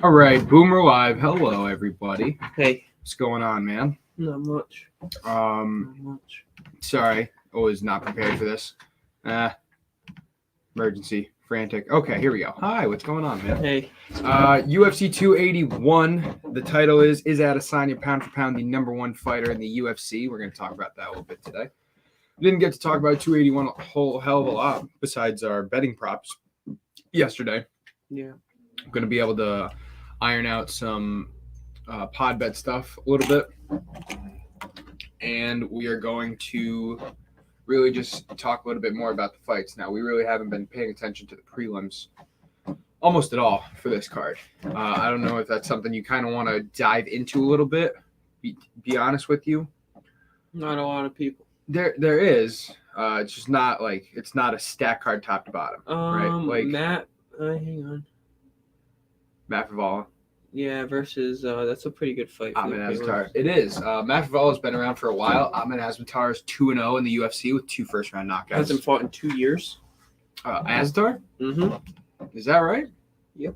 All right, Boomer Live. Hello, everybody. Hey, What's going on, man? not much. Not much. Sorry, I was not prepared for this. Emergency, frantic. Okay, here we go. Hi, what's going on, man? Hey, UFC 281. The title is Adesanya pound for pound the number one fighter in the UFC? We're going to talk about that a little bit today. We didn't get to talk about 281 a whole hell of a lot besides our betting props yesterday. yeah. I'm going to be able to iron out some pod bet stuff a little bit. And we are going to really just talk a little bit more about the fights. Now, we really haven't been paying attention to the prelims almost at all for this card. I don't know if that's something you kind of want to dive into a little bit. Be honest with you. Not a lot of people. There is. It's just not like it's not a stack card top to bottom, right? Like Matt, hang on. Matt Favala. Yeah, versus that's a pretty good fight. Ahmed Azaitar. It is. Matt Favala's been around for a while. Ahmed Azaitar is 2-0 in the UFC with 2 first-round knockouts. Hasn't fought in 2 years. Azaitar? Mm-hmm. Is that right? Yep.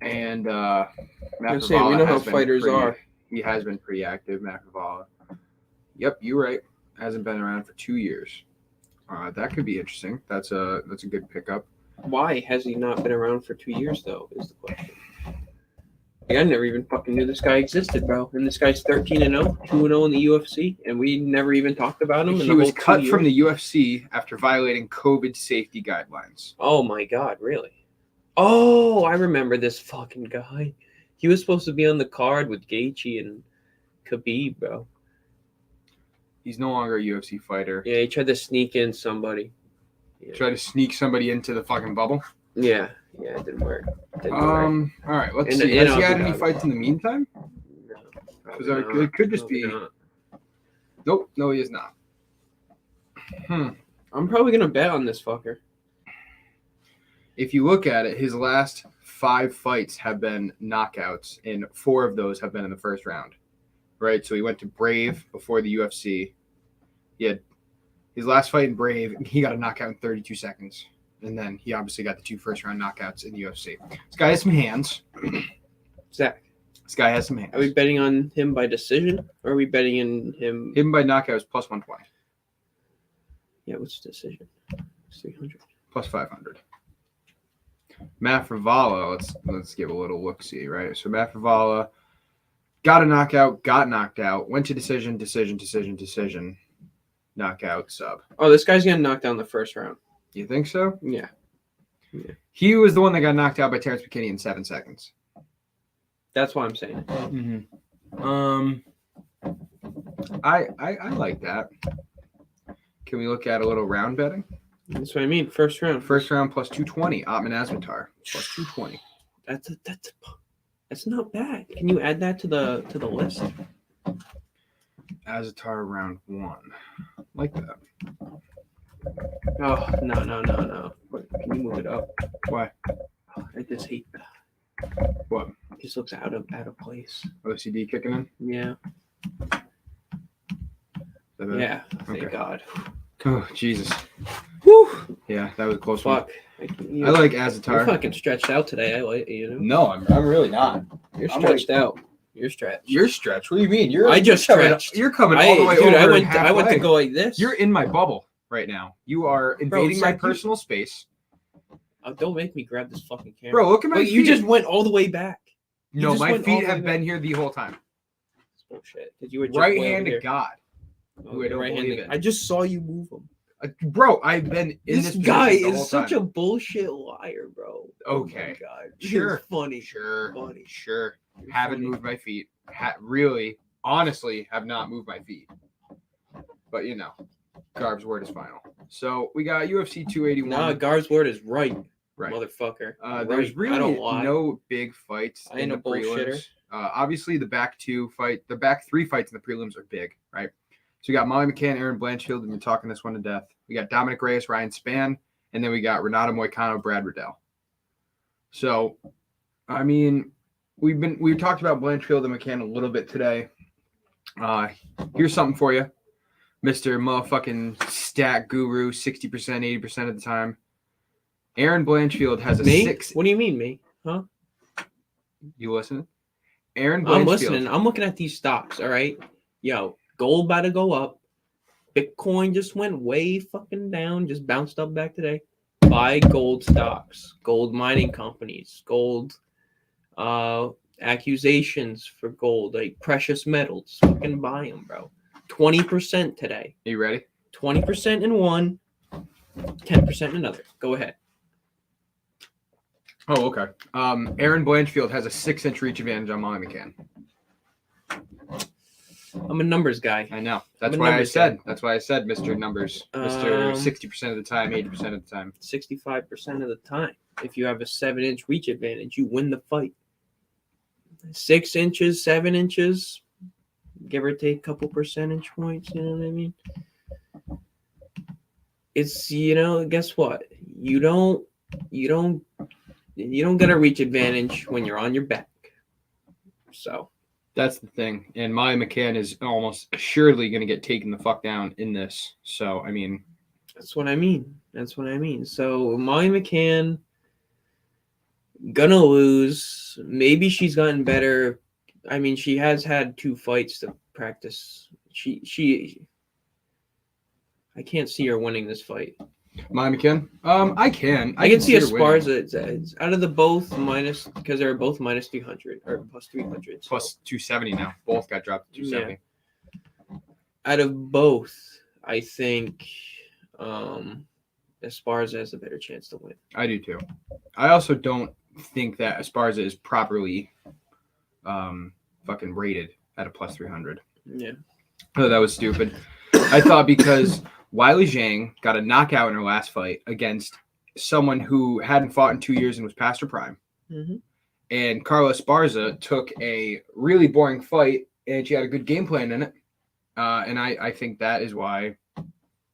And Matt Favala we know how has been fighters pretty, are. He has been pretty active, Matt Favala. Yep, you're right. Hasn't been around for 2 years. That could be interesting. That's a good pickup. Why has he not been around for 2 years, though, is the question. Like, I never even fucking knew this guy existed, bro. And this guy's 13-0, 2-0 in the UFC, and we never even talked about him. He was cut from the UFC after violating COVID safety guidelines. Oh, my God, really? Oh, I remember this fucking guy. He was supposed to be on the card with Gaethje and Khabib, bro. He's no longer a UFC fighter. Yeah, he tried to sneak in somebody. Yeah. Try to sneak somebody into the fucking bubble. Yeah, it didn't work. All right, let's see. Has he had any fights in the meantime? No, it could just be. Not. Nope, no, he is not. I'm probably gonna bet on this fucker. If you look at it, his last 5 fights have been knockouts, and 4 of those have been in the first round. Right, so he went to Brave before the UFC. He had his last fight in Brave, he got a knockout in 32 seconds. And then he obviously got the 2 first-round knockouts in the UFC. This guy has some hands. Zach. This guy has some hands. Are we betting on him by decision, or are we betting in him? Him by knockouts plus 120. Yeah, what's decision? 300. Plus 500. Matt Favala, let's give a little look-see, right? So Matt Favala got a knockout, got knocked out, went to decision, knockout, sub. Oh, this guy's getting knocked down the first round. You think so? Yeah. He was the one that got knocked out by Terrence McKinney in 7 seconds. That's what I'm saying. I like that. Can we look at a little round betting? That's what I mean. First round. First round plus 220. Ahmed Azaitar plus 220. That's not bad. Can you add that to the list? Azaitar round 1. Like that. Oh, no. Can you move it up? Why? I just hate that. What? It just looks out of place. OCD kicking in? Yeah. Yeah. Thank God. Oh, Jesus. Whew. Yeah, that was a close Fuck. one. I like Azaitar. You're fucking stretched out today. I like No, I'm really not. You're stretched out. You're stretched. You're stretched. What do you mean? I just stretched. You're coming all the way dude, over. I went to go like this. You're in my bubble right now. You are invading my personal space. Oh, don't make me grab this fucking camera. Bro, look at my feet. You just went all the way back. No, my feet have been here the whole time. That's bullshit. Because you were just right-handed God. Oh, right-handed. I just saw you move them. Bro, I've been in this guy the is such a bullshit liar, bro. Okay. Oh my God. Sure. Funny. Sure. Funny. Sure. You're Haven't funny. moved my feet. Really, honestly, have not moved my feet. But, Garb's word is final. So, we got UFC 281. Nah, Garb's word is right. Right. Motherfucker. There's really no big fights. I ain't a bullshitter. Obviously, the back 3 fights in the prelims are big, right? So we got Molly McCann, Aaron Blanchfield, and we're talking this one to death. We got Dominic Reyes, Ryan Spann, and then we got Renato Moicano, Brad Riddell. So, I mean, we've talked about Blanchfield and McCann a little bit today. Here's something for you, Mr. Motherfucking Stat Guru, 60%, 80% of the time. Aaron Blanchfield has a me? 6. What do you mean, me? Huh? You listening? Aaron I'm Blanchfield. listening. I'm looking at these stocks. All right. Yo, gold about to go up. Bitcoin just went way fucking down. Just bounced up back today. Buy gold stocks, gold mining companies, gold accusations for gold, like precious metals. Fucking buy them, bro. 20% today. Are you ready? 20% in one, 10% in another. Go ahead. Oh, okay. Aaron Blanchfield has a 6-inch reach advantage on Molly McCann. I'm a numbers guy. I know. That's I'm a why I numbers said. guy. That's why I said Mr. Numbers. Mr. 60% of the time, 80% of the time. 65% of the time. If you have a 7-inch reach advantage, you win the fight. 6 inches, 7 inches, give or take a couple percentage points. You know what I mean? It's guess what? You don't get a reach advantage when you're on your back. So that's the thing. And Molly McCann is almost assuredly going to get taken the fuck down in this. So, I mean. That's what I mean. So, Molly McCann gonna lose. Maybe she's gotten better. I mean, she has had 2 fights to practice. I can't see her winning this fight. Molly McCann? I can. I can see Esparza. It's out of the both minus, because they're both minus 300 or plus 300. So. Plus 270 now. Both got dropped to 270. Yeah. Out of both, I think Esparza has a better chance to win. I do too. I also don't think that Esparza is properly fucking rated at a plus 300. Yeah. Oh, that was stupid. I thought because Weili Zhang got a knockout in her last fight against someone who hadn't fought in 2 years and was past her prime. Mm-hmm. And Carla Esparza took a really boring fight and she had a good game plan in it. And I think that is why,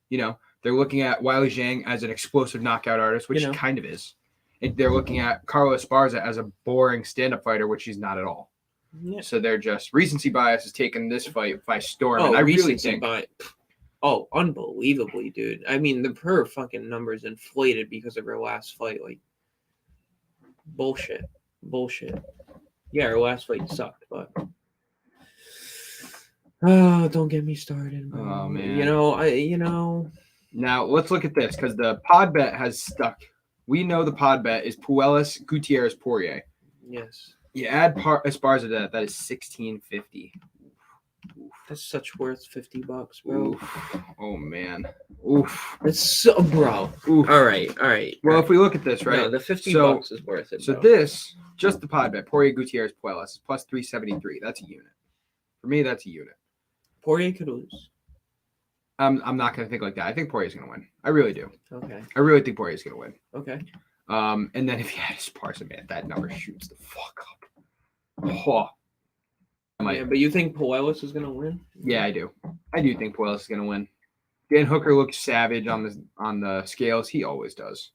they're looking at Weili Zhang as an explosive knockout artist, which she kind of is. And they're looking at Carla Esparza as a boring stand-up fighter, which she's not at all. Yeah. So they're just recency bias has taken this fight by storm. Oh, and I really think think. Oh, unbelievably, dude. I mean, her fucking numbers inflated because of her last fight. Like, bullshit. Yeah, her last fight sucked, but. Oh, don't get me started. Bro. Oh, man. Now, let's look at this, because the pod bet has stuck. We know the pod bet is Puellas, Gutierrez, Poirier. Yes. You add Esparza to that is $16.50. That's such worth $50, bro. Oof. Oh man. Oof. That's so, bro. Oof. All right. Well, if we look at this, right? No, the $50 is worth it. So bro. this, just the pod bet, Poirier, Gutierrez, Puellas is plus 373. That's a unit. For me, that's a unit. Poirier could lose. I'm not gonna think like that. I think Poirier's gonna win. I really do. Okay. I really think Poirier's gonna win. Okay. And then if you had Esparza, man, that number shoots the fuck up. Oh. Yeah, but you think Puellas is gonna win? Yeah, I do. I do think Puellas is gonna win. Dan Hooker looks savage on the scales. He always does.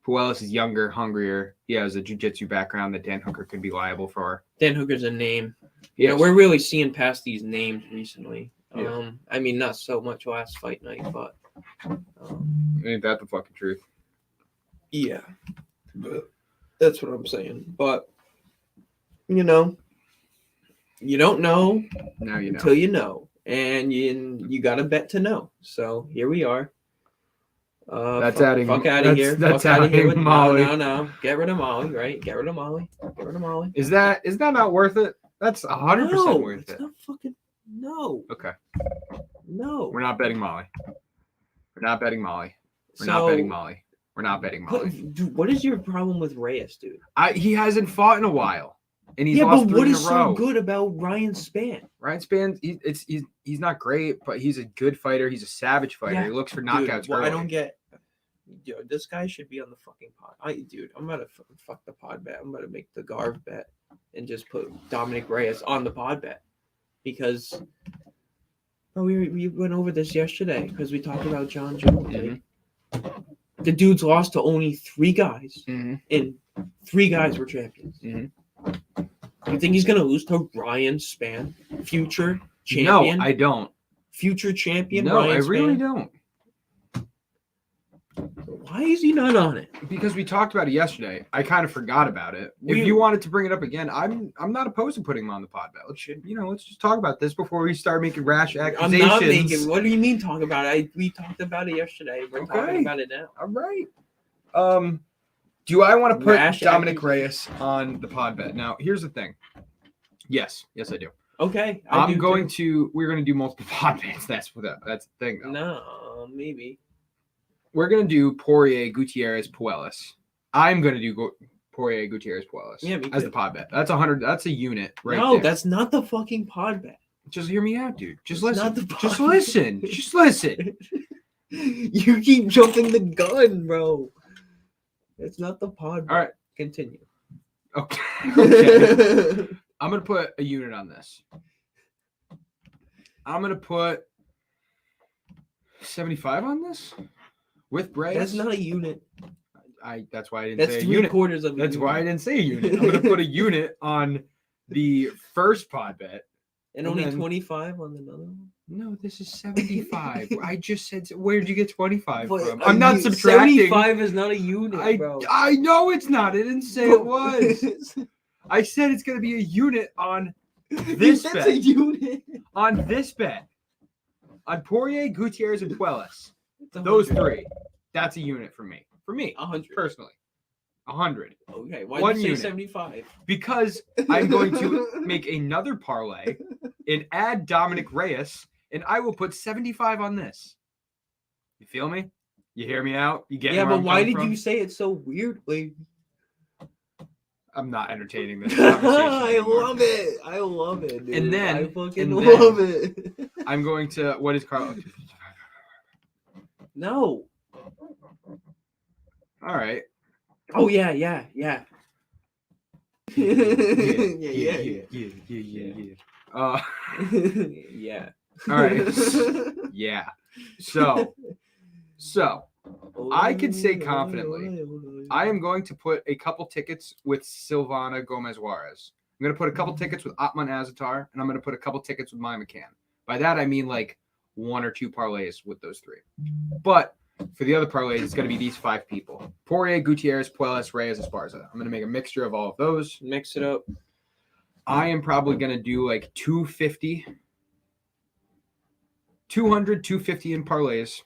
Puellas is younger, hungrier. He has a jiu-jitsu background that Dan Hooker could be liable for. Dan Hooker's a name. Yes. We're really seeing past these names recently. Yeah. I mean, not so much last fight night, but Ain't that the fucking truth? yeah, that's what I'm saying. But you don't know Now you know. until you know, and you got to bet to know. So here we are. That's fuck, adding. Fuck out of here. That's fuck out of here with Molly. No. Get rid of Molly, right? Get rid of Molly. Is that not worth it? That's 100% worth it's it. not fucking no. Okay. No. We're not betting Molly. We're not betting Molly. Dude, what is your problem with Reyes, dude? He hasn't fought in a while, and he's lost but 3 what in a is row. so good about Ryan Spann? Ryan Spann, he's not great, but he's a good fighter. He's a savage fighter. Yeah. He looks for knockouts. Dude, well, early. I don't get. Yo, this guy should be on the fucking pod. I'm gonna fuck the pod bet. I'm gonna make the Garv bet and just put Dominic Reyes on the pod bet because. Oh, we went over this yesterday because we talked about John Jones. Mm-hmm. The dude's lost to only 3 guys, Mm-hmm. and 3 guys were champions. Mm-hmm. You think he's gonna lose to Ryan Spann, future champion? No, I don't. Future champion. No, Ryan I really Spann? don't. Why is he not on it? Because we talked about it yesterday. I kind of forgot about it. If We- you wanted to bring it up again, I'm not opposed to putting him on the pod bet. Let's just talk about this before we start making rash I'm accusations. not making. What do you mean talk about it? We talked about it yesterday. We're Okay. talking about it now. All right. Do I want to put Rash Dominic accusation. Reyes on the pod bet? Now, here's the thing. Yes, I do. Okay. We're going to do multiple pod bets. That's the thing, though. No, maybe. We're going to do Poirier, Gutierrez, Puelles. I'm going to do Poirier, Gutierrez, Puelles Yeah, me as too. the pod bet. That's 100. That's a unit right No, there. that's not the fucking pod bet. Just hear me out, dude. Just It's listen. not the Just pod listen. bet. Just listen. You keep jumping the gun, bro. It's not the pod bet. All right. Continue. Okay. Okay. I'm going to put a unit on this. I'm going to put 75 on this with Reyes. That's not a unit. That's why I didn't That's say a 3 unit. quarters of a That's unit. why I didn't say a unit. I'm going to put a unit on the first pod bet. And and only then- 25 on another one? No, this is 75. I just said, where did you get 25 But from? I'm not subtracting. 75 is not a unit, bro. I know it's not. I didn't say it was. I said it's going to be a unit on this That's bet. a unit. On this bet. On Poirier, Gutierrez, and Puelles. It's a Those 100. three. That's a unit for me. For me, 100. personally. 100. Okay, why One did you unit. say 75? Because I'm going to make another parlay and add Dominic Reyes, and I will put 75 on this. You feel me? You hear me out? You get Yeah, where but I'm why coming did from? you say it so weirdly? I'm not entertaining this conversation I anymore. love it. I love it, dude. And then- I fucking and love it. I'm going to. What is Carl? No. All right. Oh yeah. yeah. Yeah. Yeah. All right. Yeah. So I could say confidently, I am going to put a couple tickets with Silvana Gomez Juarez. I'm going to put a couple tickets with Atman Azatar, and I'm going to put a couple tickets with Maya McCann. By that, I mean like 1 or 2 parlays with those 3. But for the other parlays, it's going to be these 5 people. Poirier, Gutierrez, Puelles, Reyes, Esparza. I'm going to make a mixture of all of those. Mix it up. I am probably going to do like 250, 200, 250 in parlays.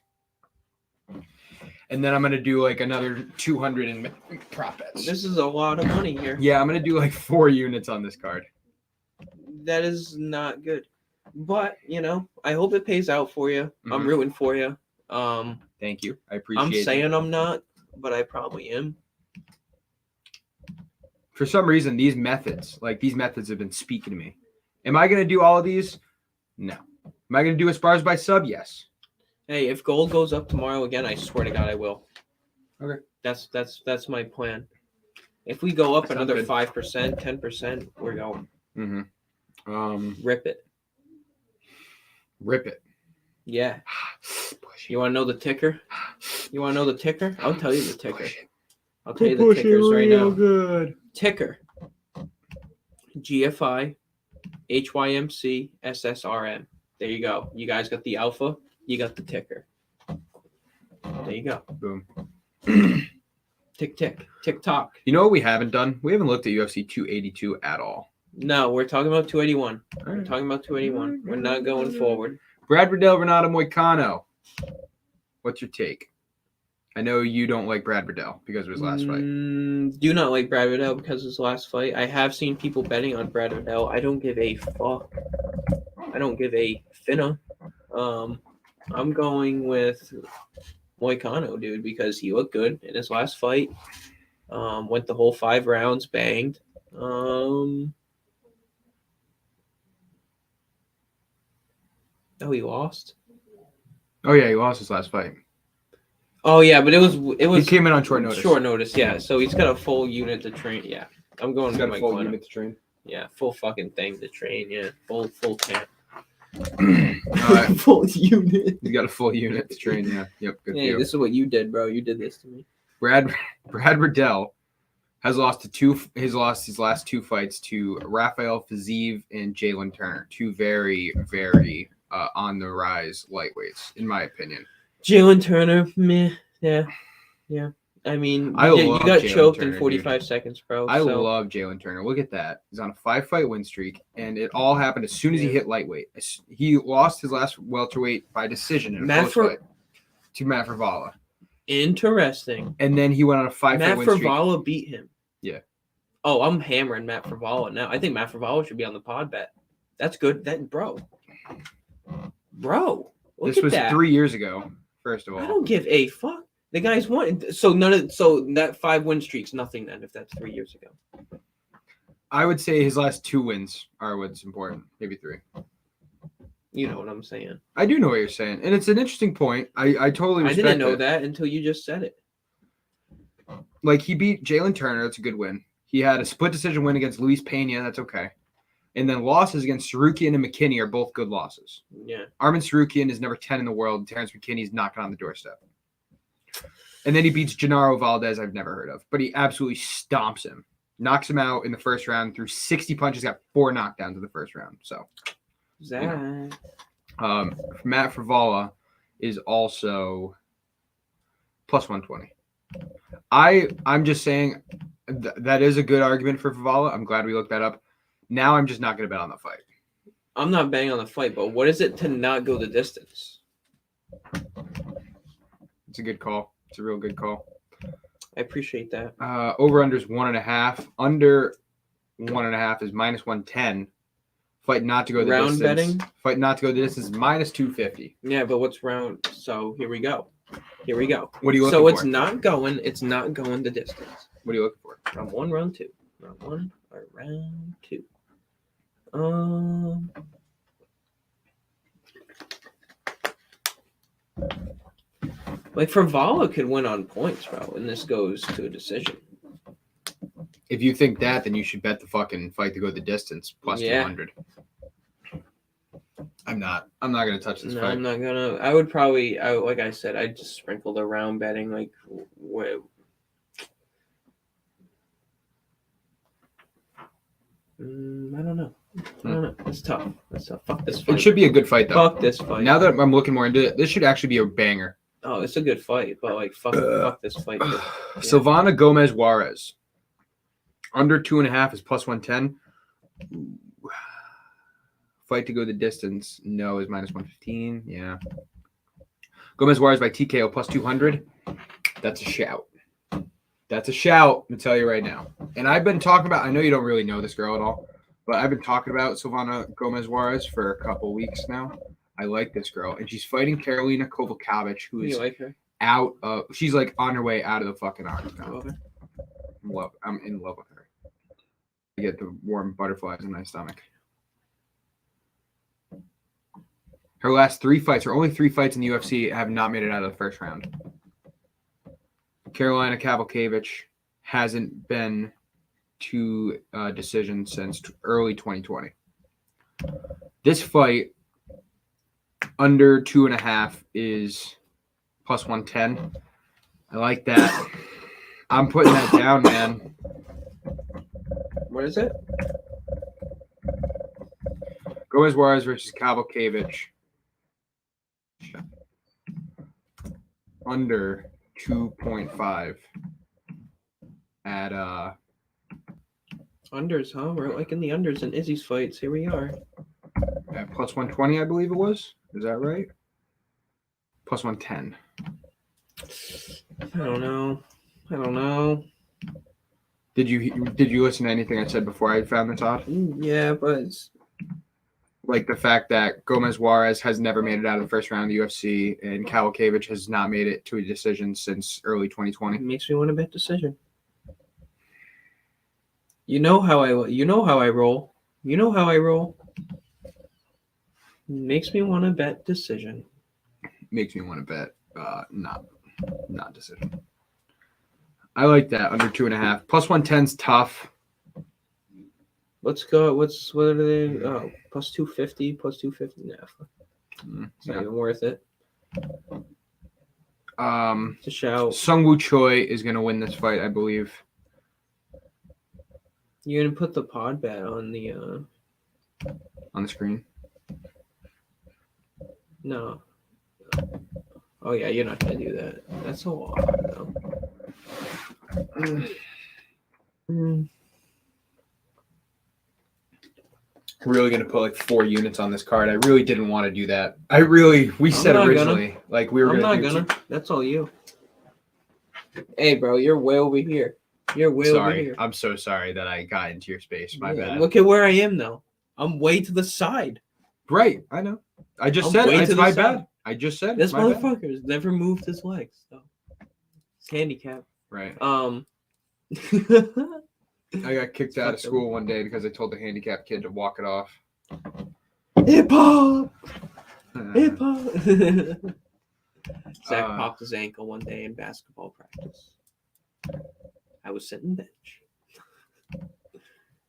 And then I'm going to do like another 200 in prop bets. This is a lot of money here. Yeah, I'm going to do like 4 units on this card. That is not good. But, I hope it pays out for you. I'm Mhm. rooting for you. Thank you. I appreciate I'm it. saying I'm not, but I probably am. For some reason, these methods have been speaking to me. Am I going to do all of these? No. Am I going to do Esparza by sub? Yes. Hey, if gold goes up tomorrow again, I swear to God I will. Okay. That's my plan. If we go up Sounds another good. 5%, 10%, we're going. Mm-hmm. Rip it. Rip it. Yeah. Push You want to know the ticker? You want to know the ticker? I'll tell you the ticker. Push it. I'll tell you the Push it tickers right real now. good. Ticker. GFI, HYMC, SSRM. There you go. You guys got the alpha. You got the ticker. There you go. Boom. Tick, tick. Tick tock. You know what we haven't done? We haven't looked at UFC 282 at all. No, we're talking about 281. All We're right. talking about 281. We're not going forward. Brad Riddell, Renato Moicano. What's your take? I know you don't like Brad Riddell because of his last fight. Do not like Brad Riddell because of his last fight. I have seen people betting on Brad Riddell. I don't give a fuck. I don't give a finna. I'm going with Moicano, dude, because he looked good in his last fight. Went the whole 5 rounds, banged. Oh, he lost. Oh yeah, he lost his last fight. Oh yeah, but it was He came in on short notice. Short notice, yeah. So he's got a full unit to train. Yeah, I'm going He's with got a full Moicano. unit to train. Yeah, full fucking thing to train. Yeah, full tank. Alright. Full unit. He's got a full unit to train. Yeah. Yep. Good for Hey, you. this is what you did, bro. You did this to me. Brad Riddell has lost his last 2 fights to Rafael Fiziev and Jalen Turner. 2 very, very on the rise lightweights, in my opinion. Jalen Turner, meh. Yeah. I mean, I you love got Jalen choked Turner, in dude. 45 seconds, bro. I so love Jalen Turner. Look at that. He's on a 5-fight win streak, and it all happened as soon as he Yeah. hit lightweight. He lost his last welterweight by decision in a close fight to Matt Frivola. Interesting. And then he went on a 5-fight Matt win streak. Frivola beat him. Yeah. Oh, I'm hammering Matt Frivola now. I think Matt Frivola should be on the pod bet. That's good. Bro. Look This at was that. 3 years ago, first of all. I don't give a fuck. The guy's won. So that 5 win streak's nothing then if that's 3 years ago. I would say his last 2 wins are what's important. Maybe 3. You know what I'm saying. I do know what you're saying. And it's an interesting point. I totally respect I didn't know it. that until you just said it. Like, he beat Jalen Turner. That's a good win. He had a split decision win against Luis Pena. That's okay. And then losses against Sarukian and McKinney are both good losses. Yeah. Armin Sarukian is number 10 in the world. Terrence McKinney's knocking on the doorstep. And then he beats Gennaro Valdez, I've never heard of. But he absolutely stomps him. Knocks him out in the first round through 60 punches. Got 4 knockdowns in the first round. So, Zach. Matt Frivola is also plus 120. I'm just saying that is a good argument for Frivola. I'm glad we looked that up. Now I'm just not going to bet on the fight. I'm not betting on the fight, but what is it to not go the distance? It's a good call. It's a real good call. I appreciate that. Over under is 1.5. Under 1.5 is minus 110. Fight not to go the Round distance. betting? Fight not to go the distance is minus 250. Yeah, but what's round? So here we go. Here we go. What are you looking So for? it's not going the distance. What are you looking for? Round 1, round 2. Round 1 or round 2. Like Frivola could win on points, bro, and this goes to a decision. If you think that, then you should bet the fucking fight to go the distance plus 200. I'm not gonna touch this No, fight. I'm not gonna. I would probably, like I said, I'd just sprinkle the round betting. Like, I don't know. It's tough. Fuck this fight. It should be a good fight, though. Fuck this fight. Now that I'm looking more into it, this should actually be a banger. Oh, it's a good fight, but like, fuck this fight. Yeah. Silvana Gomez Juarez. Under 2.5 is plus 110. Fight to go the distance. No is minus 115. Yeah. Gomez Juarez by TKO plus 200. That's a shout. That's a shout. I'm going to tell you right now. And I've been talking about, I know you don't really know this girl at all, but I've been talking about Silvana Gomez Juarez for a couple weeks now. I like this girl. And she's fighting Karolina Kovalevich, who is You like her? she's like on her way out of the fucking octagon. I'm in love with her. I get the warm butterflies in my stomach. Her last 3 fights, her only 3 fights in the UFC have not made it out of the first round. Karolina Kovalevich hasn't been to a decision since early 2020. This fight, under 2.5, is plus 110. I like that. I'm putting that down, man. What is it? Gomez Juarez versus Kovalevich. Under 2.5 at Unders, huh? We're like in the unders in Izzy's fights. Here we are. at plus 120, I believe it was. Is that right? Plus 110. I don't know. Did you listen to anything I said before I found this odd? Yeah, but it's, Like the fact that Gomez Juarez has never made it out of the first round of the UFC, and Kovalevich has not made it to a decision since early 2020. it makes me want to bet decision. You know how I roll. You know how I roll. Makes me want to bet decision. Makes me want to bet not decision. I like that under 2.5. Plus 110's tough. Let's go. What are they? Oh, plus 250. Plus 250. Nah, it's not even worth it. It's a shout. Sungwoo Choi is going to win this fight, I believe. You're gonna put the pod bet on the screen. No. Oh yeah, you're not gonna do that. That's a lot though. Really gonna put like 4 units on this card. I really didn't want to do that. We said not originally like we were I'm gonna not do. gonna. That's all you. Hey, bro, you're way over here. You're way over Sorry, here. I'm so sorry that I got into your space. My bad. Look at where I am now. I'm way to the side. Right, I know. I just I'm said way it's to the my side. bad. I just said This my bad. motherfucker has never moved his legs. So. It's handicapped. Right. I got kicked out of school one day because I told the handicapped kid to walk it off. Hip hop. Hip hop. Zach popped his ankle one day in basketball practice. I was sitting bench.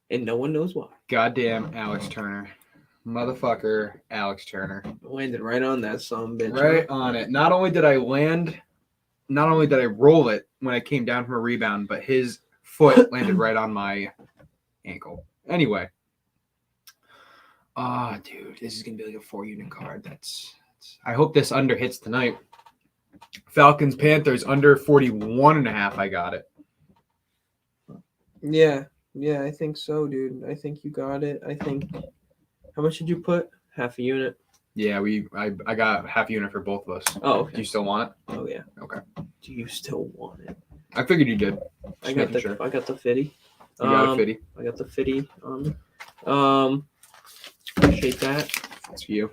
And no one knows why. Goddamn Alex Turner. Motherfucker Alex Turner. Landed right on that son bitch. Right on it. Not only did I roll it when I came down from a rebound, but his foot landed right on my ankle. Anyway. Dude, this is going to be like a 4-unit card. I hope this under hits tonight. Falcons Panthers under 41.5. I got it. Yeah, I think so, dude. I think you got it. I think. How much did you put? Half a unit. Yeah, I got half unit for both of us. Oh, okay. Do you still want it? Oh yeah. Okay. Do you still want it? I figured you did. I got the fitty. You got a fitty. I got the fitty. Appreciate that. That's for you.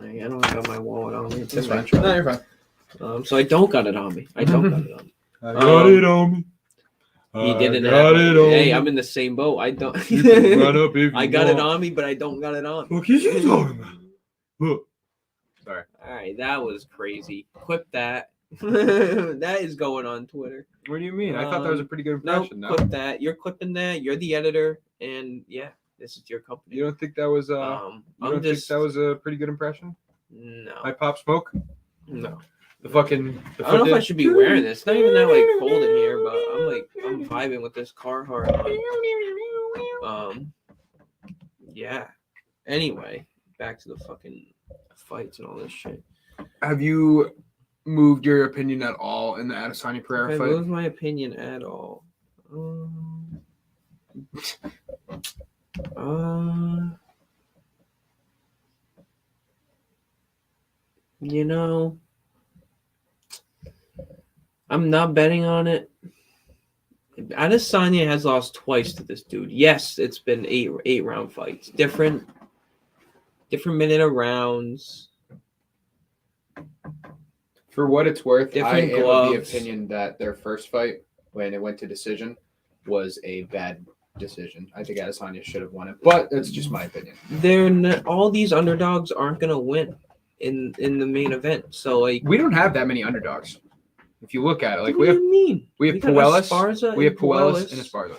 I don't have my wallet on me. That's fine. No, you're fine. So I don't got it on me. I got it on me. I got it on me. He didn't have it. Hey, I'm in the same boat. I don't. I got it on me, but I don't got it on. What are you talking about? Look. Sorry. All right, that was crazy. Clip that. That is going on Twitter. What do you mean? I thought that was a pretty good impression. No, clip that. You're clipping that. You're the editor, and yeah, this is your company. You don't think that was think that was a pretty good impression? No. I pop smoke? No. I don't know if I should be wearing this. It's not even that like cold in here, but I'm vibing with this Carhartt on. Yeah. Anyway, back to the fucking fights and all this shit. Have you moved your opinion at all in the Adesanya Pereira fight? I moved my opinion at all. You know, I'm not betting on it. Adesanya has lost twice to this dude. Yes, it's been eight round fights. Different minute of rounds. For what it's worth, Different I am gloves. of the opinion that their first fight, when it went to decision, was a bad decision. I think Adesanya should have won it, but that's just my opinion. All these underdogs aren't gonna win in the main event. So like, we don't have that many underdogs. If you look at it, like what do you mean? We have Puellas. We have Puellas and Esparza.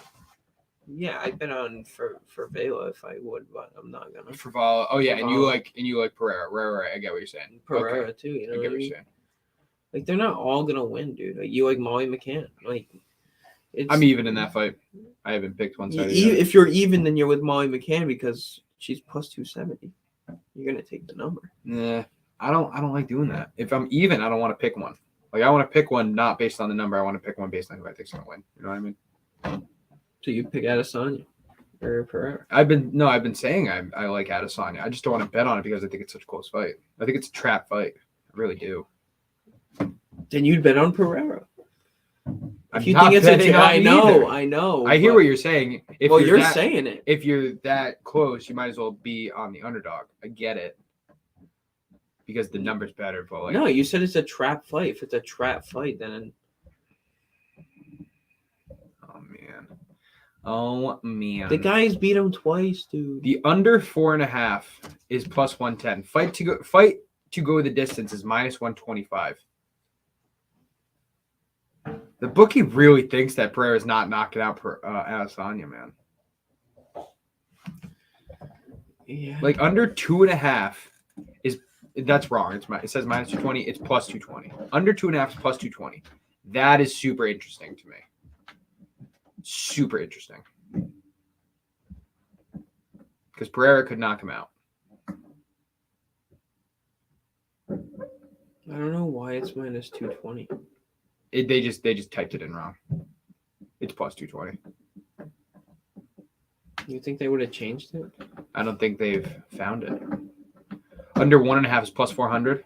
Yeah, I've been on for Vela if I would, but I'm not gonna. For Vala. Oh yeah, and you like Pereira. Right. I get what you're saying. Pereira too. You know I get what you're saying. Like they're not all gonna win, dude. Like you like Molly McCann. Like I'm even in that fight. I haven't picked one side. If you're even, then you're with Molly McCann because she's plus 270. You're gonna take the number. Nah, I don't like doing that. If I'm even, I don't want to pick one. Like I want to pick one not based on the number. I want to pick one based on who I think's gonna win. You know what I mean? So you pick Adesanya or Pereira? I've been saying I like Adesanya. I just don't want to bet on it because I think it's such a close fight. I think it's a trap fight. I really do. Then you'd bet on Pereira. If you think it's a trap, I know. I hear what you're saying. You're saying it. If you're that close, you might as well be on the underdog. I get it. Because the number's better, but like, no, you said it's a trap fight. If it's a trap fight, then oh man, the guy's beat him twice, dude. The under 4.5 is plus 110. Fight to go the distance is minus 125. The bookie really thinks that Pereira's not knocking out Adesanya, man. Yeah, like under 2.5 is. That's wrong. It says minus 220. It's plus 220. Under 2.5 is plus 220. That is super interesting to me. Super interesting. Because Pereira could knock him out. I don't know why it's minus 220. They just typed it in wrong. It's plus 220. You think they would have changed it? I don't think they've found it. Under 1.5 is plus 400.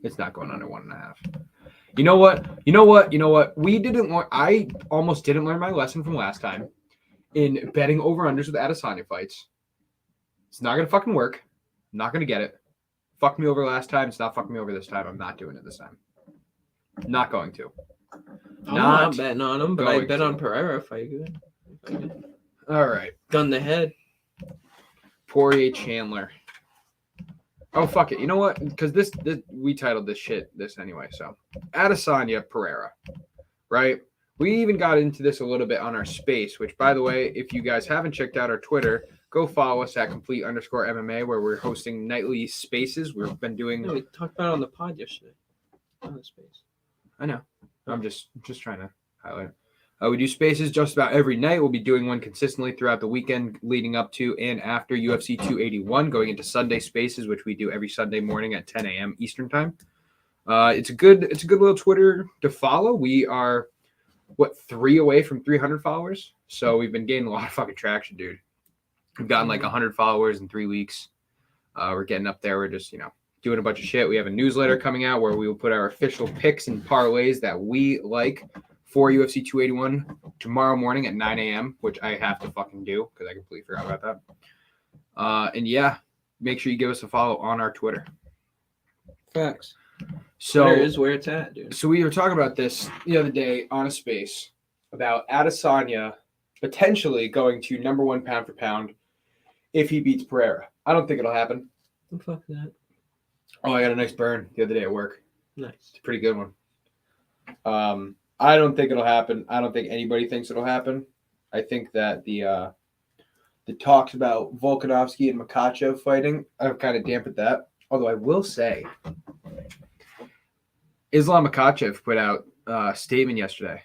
It's not going under 1.5. You know what? I almost didn't learn my lesson from last time in betting over-unders with Adesanya fights. It's not going to fucking work. I'm not going to get it. Fucked me over last time. It's not fucking me over this time. I'm not doing it this time. Not going to. I'm not betting on him, but I bet on Pereira if I could. All right. Gun the head. Poirier Chandler. Oh, fuck it. You know what? Because this we titled this anyway. So Adesanya Pereira, right? We even got into this a little bit on our space, which, by the way, if you guys haven't checked out our Twitter, go follow us at complete_MMA, where we're hosting nightly spaces. We've been doing. No, we talked about it on the pod yesterday. On the space. I know. I'm just trying to highlight. We do spaces just about every night. We'll be doing one consistently throughout the weekend leading up to and after UFC 281, going into Sunday spaces, which we do every Sunday morning at 10 a.m. Eastern time. It's a good little Twitter to follow. We are 3 away from 300 followers, so we've been gaining a lot of fucking traction, dude. We've gotten like 100 followers in 3 weeks. We're getting up there. We're just doing a bunch of shit. We have a newsletter coming out where we will put our official picks and parlays that we like for UFC 281 tomorrow morning at 9 a.m., which I have to fucking do because I completely forgot about that. And yeah, make sure you give us a follow on our Twitter. Facts. So Twitter is where it's at, dude. So we were talking about this the other day on a space about Adesanya potentially going to number 1 pound for pound if he beats Pereira. I don't think it'll happen. Fuck that. Oh, I got a nice burn the other day at work. Nice. It's a pretty good one. I don't think it'll happen. I don't think anybody thinks it'll happen. I think that the talks about Volkanovski and Makhachev fighting, I've kind of dampened that. Although I will say, Islam Makhachev put out a statement yesterday.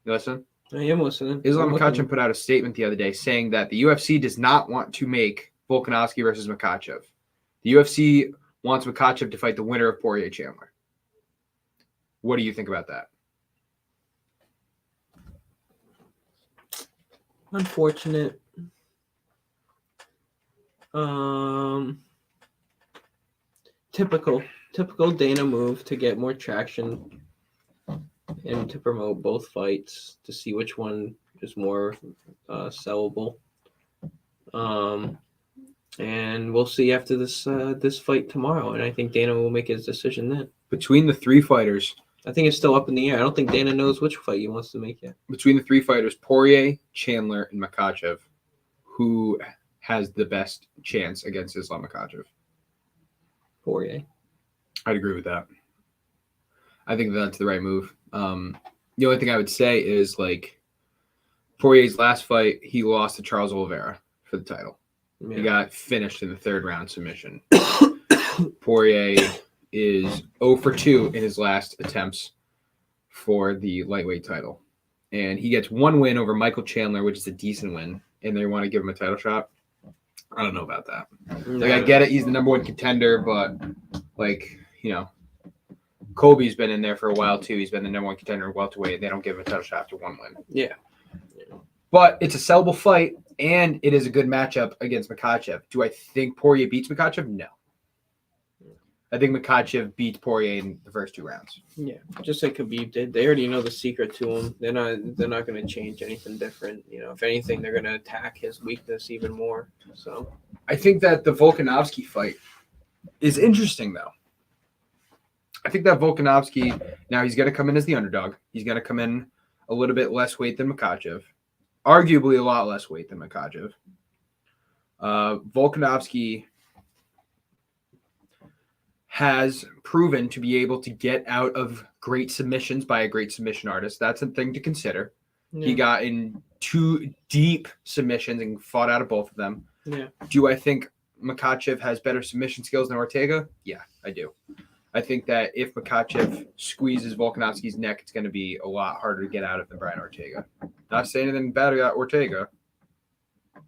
You listen? I am listening. Islam Makhachev put out a statement the other day saying that the UFC does not want to make Volkanovski versus Makhachev. The UFC wants Makhachev to fight the winner of Poirier Chandler. What do you think about that? Unfortunate. Typical Dana move to get more traction and to promote both fights to see which one is more sellable. And we'll see after this fight tomorrow, and I think Dana will make his decision then. Between the 3 fighters, I think it's still up in the air. I don't think Dana knows which fight he wants to make yet. Between the 3 fighters, Poirier, Chandler, and Makhachev, who has the best chance against Islam Makhachev? Poirier. I'd agree with that. I think that's the right move. The only thing I would say is, like, Poirier's last fight, he lost to Charles Oliveira for the title. Yeah. He got finished in the 3rd round submission. Poirier is 0 for 2 in his last attempts for the lightweight title. And he gets 1 win over Michael Chandler, which is a decent win, and they want to give him a title shot. I don't know about that. Like, I get it. He's the number 1 contender, but, like, Kobe's been in there for a while, too. He's been the number 1 contender in welterweight. They don't give him a title shot after 1 win. Yeah. But it's a sellable fight, and it is a good matchup against Makhachev. Do I think Poirier beats Makhachev? No. I think Makhachev beats Poirier in the first 2 rounds. Yeah, just like Khabib did. They already know the secret to him. They're not going to change anything different. If anything, they're going to attack his weakness even more. So I think that the Volkanovski fight is interesting, though. I think that Volkanovski, now he's going to come in as the underdog. He's going to come in a little bit less weight than Makhachev. Arguably a lot less weight than Makhachev. Volkanovski has proven to be able to get out of great submissions by a great submission artist. That's a thing to consider. Yeah. He got in 2 deep submissions and fought out of both of them. Yeah. Do I think Makhachev has better submission skills than Ortega? Yeah, I do. I think that if Makhachev squeezes Volkanovski's neck, it's going to be a lot harder to get out of than Brian Ortega. Not saying anything bad about Ortega,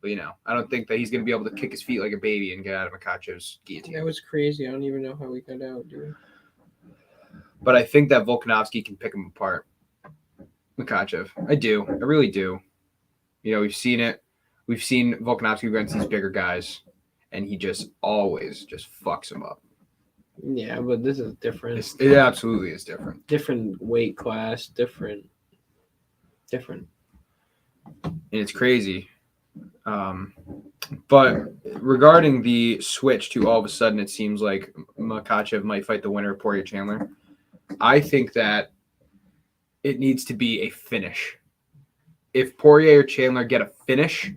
but I don't think that he's going to be able to kick his feet like a baby and get out of Makhachev's guillotine. That was crazy. I don't even know how we got out, dude. But I think that Volkanovski can pick him apart. Makhachev. I do. I really do. You know, we've seen it. We've seen Volkanovski against these bigger guys, and he just always just fucks him up. Yeah, but this is different. It absolutely is different. Different weight class, different. And it's crazy. But regarding the switch to all of a sudden, it seems like Makhachev might fight the winner of Poirier Chandler. I think that it needs to be a finish. If Poirier or Chandler get a finish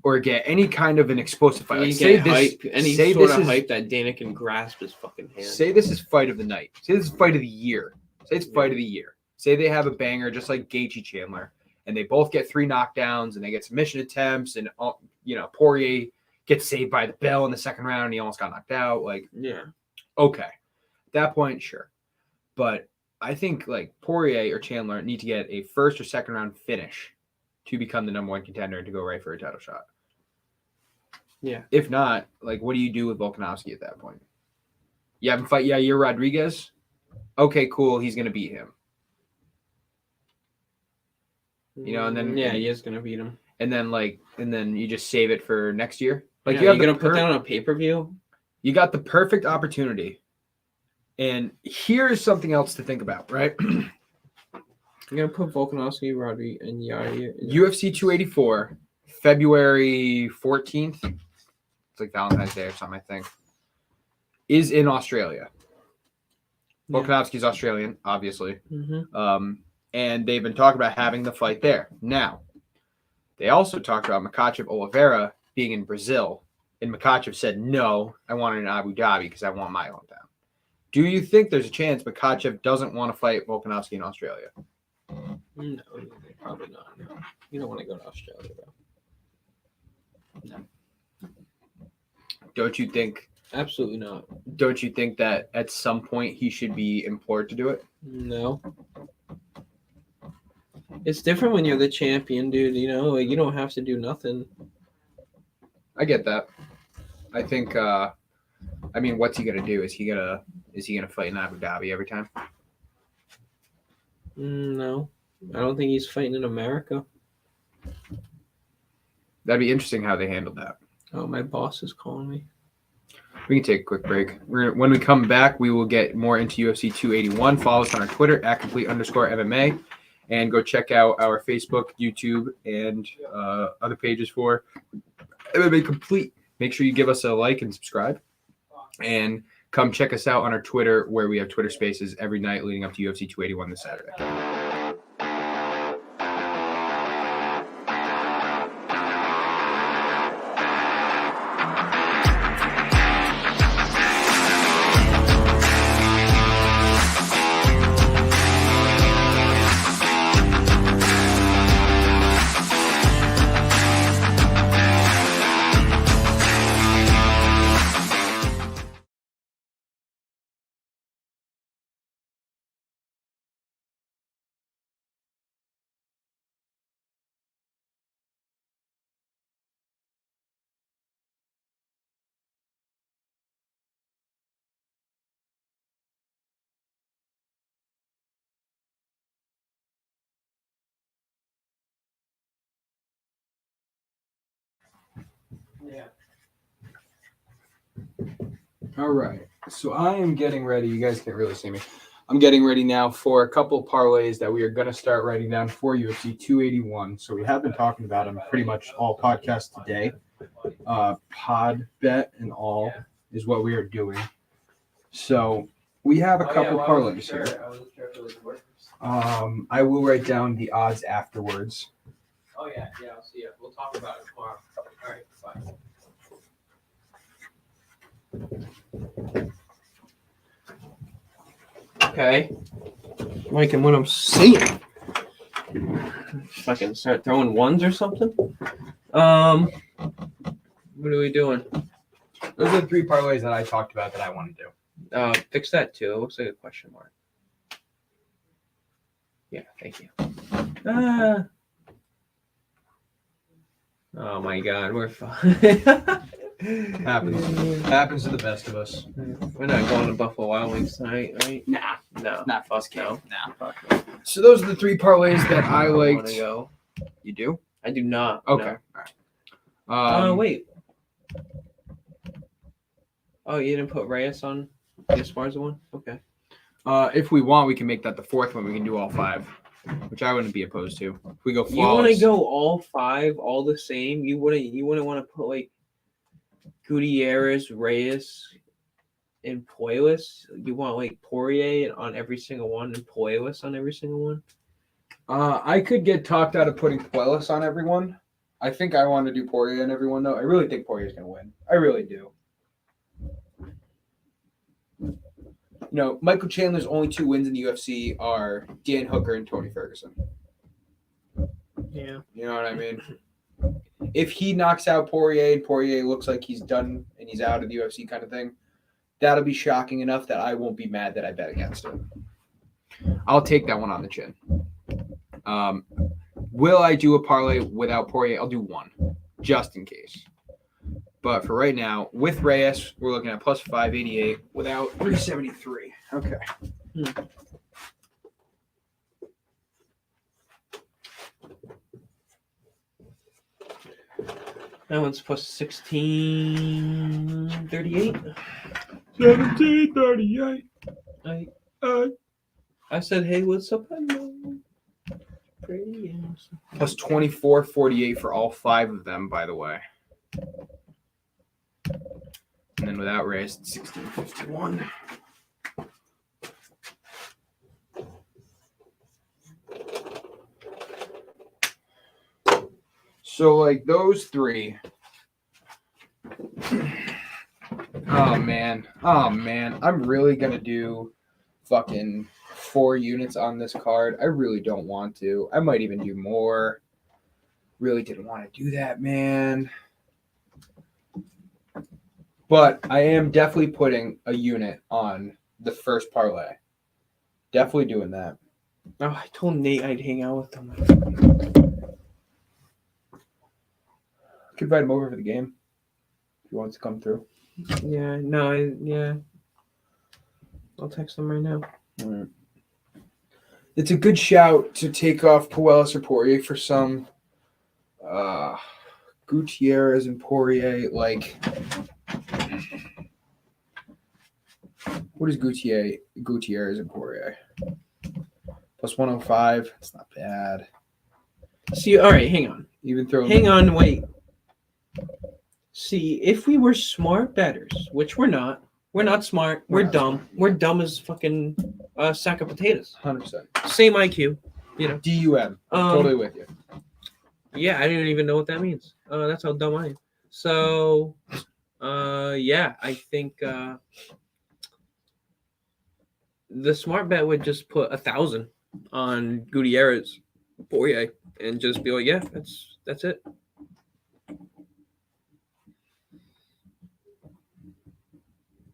or get any kind of an explosive fight, like say this, any say sort this of is, hype that Dana can grasp his fucking hand. Say this is fight of the night. Say this is fight of the year. Say it's fight of the year. Say they have a banger just like Gaethje Chandler, and they both get 3 knockdowns and they get submission attempts, and you know Poirier gets saved by the bell in the second round and he almost got knocked out. Like, yeah, okay, at that point, sure, but I think like Poirier or Chandler need to get a first or second round finish to become the number 1 contender and to go right for a title shot. Yeah. If not, like, what do you do with Volkanovski at that point? You have him fight Yair Rodriguez? Okay, cool. He's going to beat him. You know, and then he is going to beat him. And then you just save it for next year. Like, you're going to put that on a pay-per-view? You got the perfect opportunity. And here's something else to think about, right? You're going to put Volkanovski, Roddy, and Yair. UFC 284, February 14th. It's like Valentine's Day or something, I think. Is in Australia. Yeah. Volkanovski's Australian, obviously. Mm-hmm. And they've been talking about having the fight there. Now, they also talked about Makhachev Oliveira being in Brazil. And Makhachev said, no, I want it in Abu Dhabi because I want my hometown. Do you think there's a chance Makhachev doesn't want to fight Volkanovski in Australia? No, probably not. No. You don't want to go to Australia, though. No. Don't you think? Absolutely not. Don't you think that at some point he should be implored to do it? No. It's different when you're the champion, dude. You know, like, you don't have to do nothing. I get that. I think. I mean, what's he gonna do? Is he gonna fight in Abu Dhabi every time? No, I don't think he's fighting in America. That'd be interesting how they handled that. Oh, my boss is calling me. We can take a quick break. When we come back, we will get more into UFC 281. Follow us on our Twitter @complete_MMA, and go check out our Facebook, YouTube, and other pages for MMA Complete. Make sure you give us a like and subscribe, and come check us out on our Twitter, where we have Twitter Spaces every night leading up to UFC 281 this Saturday. Yeah. All right. So I am getting ready. You guys can't really see me. I'm getting ready now for a couple of parlays that we are going to start writing down for UFC 281. So we have been talking about them pretty much all podcast today. Pod bet and all is what we are doing. So we have a couple parlays here. I will write down the odds afterwards. Oh, yeah. I'll see you. We'll talk about it tomorrow. All right. Bye. Okay. Mike, and what I'm saying. If I can start throwing ones or something. What are we doing? Those are the 3 parlays that I talked about that I want to do. Fix that too. It looks like a question mark. Yeah, thank you. Oh my God, we're fine. Happens to the best of us. We're not going to Buffalo Wild Wings tonight, right? Nah, No. Not for this Fuck no. game. No. Fuck no. So those are the 3 parlays that I don't wanna liked. go. You do? I do not. Okay. No. All right. Wait. Oh, you didn't put Reyes on the Esparza one? Okay. If we want, we can make that the 4th one. We can do all 5, which I wouldn't be opposed to. If we go flawless. You want to go all 5, all the same? You wouldn't want to put like Gutierrez, Reyes, and Puelas? You want like Poirier on every single one and Puelas on every single one? I could get talked out of putting Puelas on everyone. I think I want to do Poirier on everyone, though. I really think Poirier's going to win. I really do. You know, Michael Chandler's only 2 wins in the UFC are Dan Hooker and Tony Ferguson. Yeah. You know what I mean? If he knocks out Poirier and Poirier looks like he's done and he's out of the UFC kind of thing, that'll be shocking enough that I won't be mad that I bet against him. I'll take that one on the chin. Will I do a parlay without Poirier? I'll do 1, just in case. But for right now, with Reyes, we're looking at plus 588 without 373. Okay. That one's plus 1638. 1738. I said, hey, what's up? Hello. Pretty awesome. Plus 2448 for all 5 of them, by the way. And then without Reyes, it's 1651. So, like, those 3. Oh, man. I'm really going to do fucking 4 units on this card. I really don't want to. I might even do more. Really didn't want to do that, man. But I am definitely putting a unit on the first parlay. Definitely doing that. Oh, I told Nate I'd hang out with him. Could invite him over for the game if he wants to come through. Yeah, no, yeah. I'll text him right now. All right. It's a good shout to take off Puelas or Poirier for some. Gutierrez and Poirier, like. What is Gutierrez and Poirier? Plus 105. It's not bad. See, all right, hang on. Even throw. Hang on, wait. See, if we were smart bettors, which we're not smart. We're dumb. Smart. We're dumb as fucking a sack of potatoes. 100%. Same IQ, you know. DUM. Totally with you. Yeah, I didn't even know what that means. That's how dumb I am. So, yeah, I think the smart bet would just put 1,000 on Gutierrez, Poirier, and just be like, yeah, that's it.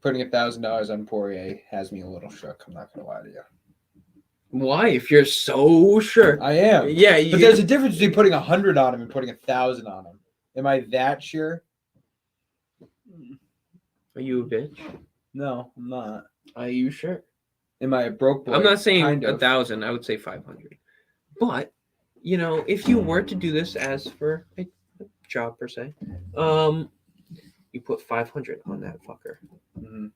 Putting $1,000 on Poirier has me a little shook. I'm not gonna lie to you. Why? If you're so sure. I am. Yeah, But there's a difference between putting 100 on him and putting 1,000 on him. Am I that sure? Are you a bitch? No, I'm not. Are you sure? Am I a broke boy? I'm not saying Kind of. 1,000. I would say 500. But you know, if you were to do this as for a job per se, you put 500 on that fucker. Mm-hmm.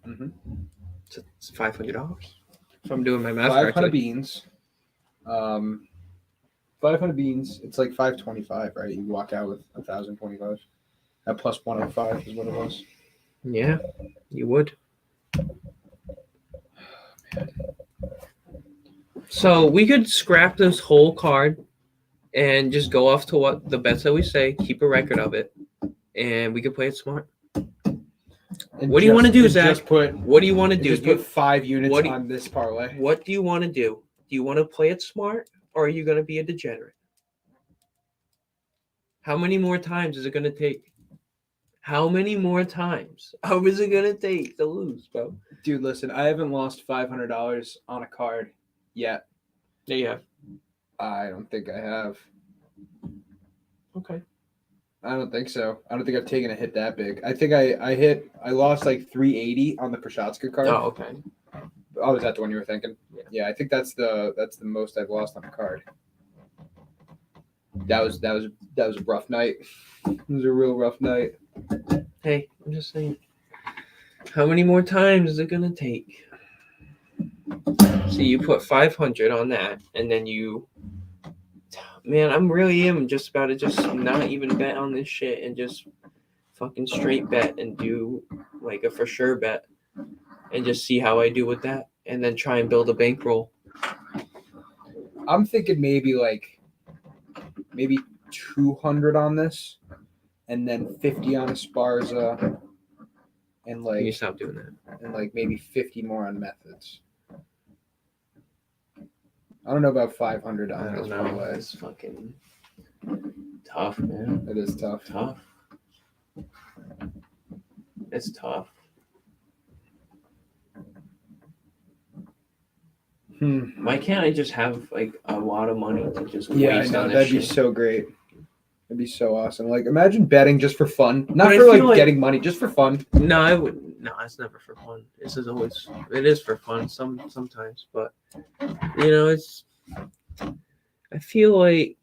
Mm-hmm. So it's $500. If I'm doing my math 500 correctly. beans. 500 beans. It's like 525, right? You walk out with 1,025. That plus 105 is what it was. Yeah, you would. So we could scrap this whole card and just go off to what the bets that we say, keep a record of it, and we could play it smart. And What do you want to do, and Zach? Just put, What do you want to do? just put 5 units on this parlay. What do you want to do? Do you want to play it smart, or are you going to be a degenerate? How many more times is it going to take? How many more times? How is it going to take to lose, bro? Dude, listen, I haven't lost $500 on a card yet. Yeah, you have. I don't think I have. Okay. I don't think so. I don't think I've taken a hit that big. I think I lost like 380 on the Proshotska card. Oh, okay. Oh, is that the one you were thinking? Yeah. Yeah, I think that's the most I've lost on a card. That was a rough night. It was a real rough night. Hey, I'm just saying. How many more times is it gonna take? So you put 500 on that, and then you, man, I'm really am just about to just not even bet on this shit and just fucking straight bet and do like a for sure bet, and just see how I do with that, and then try and build a bankroll. I'm thinking maybe 200 on this, and then 50 on Esparza, and Can you stop doing that? and maybe 50 more on methods. I don't know about 500 on I this don't know. parlay. It's fucking tough, man. It is tough. Tough. It's tough. Why can't I just have like a lot of money to just waste on this that'd shit? be so great. That'd be so awesome. Like, imagine betting just for fun, not But I for feel like getting money, just for fun. No, I wouldn't. No, it's never for fun. This is always. It is for fun sometimes, but it's. I feel like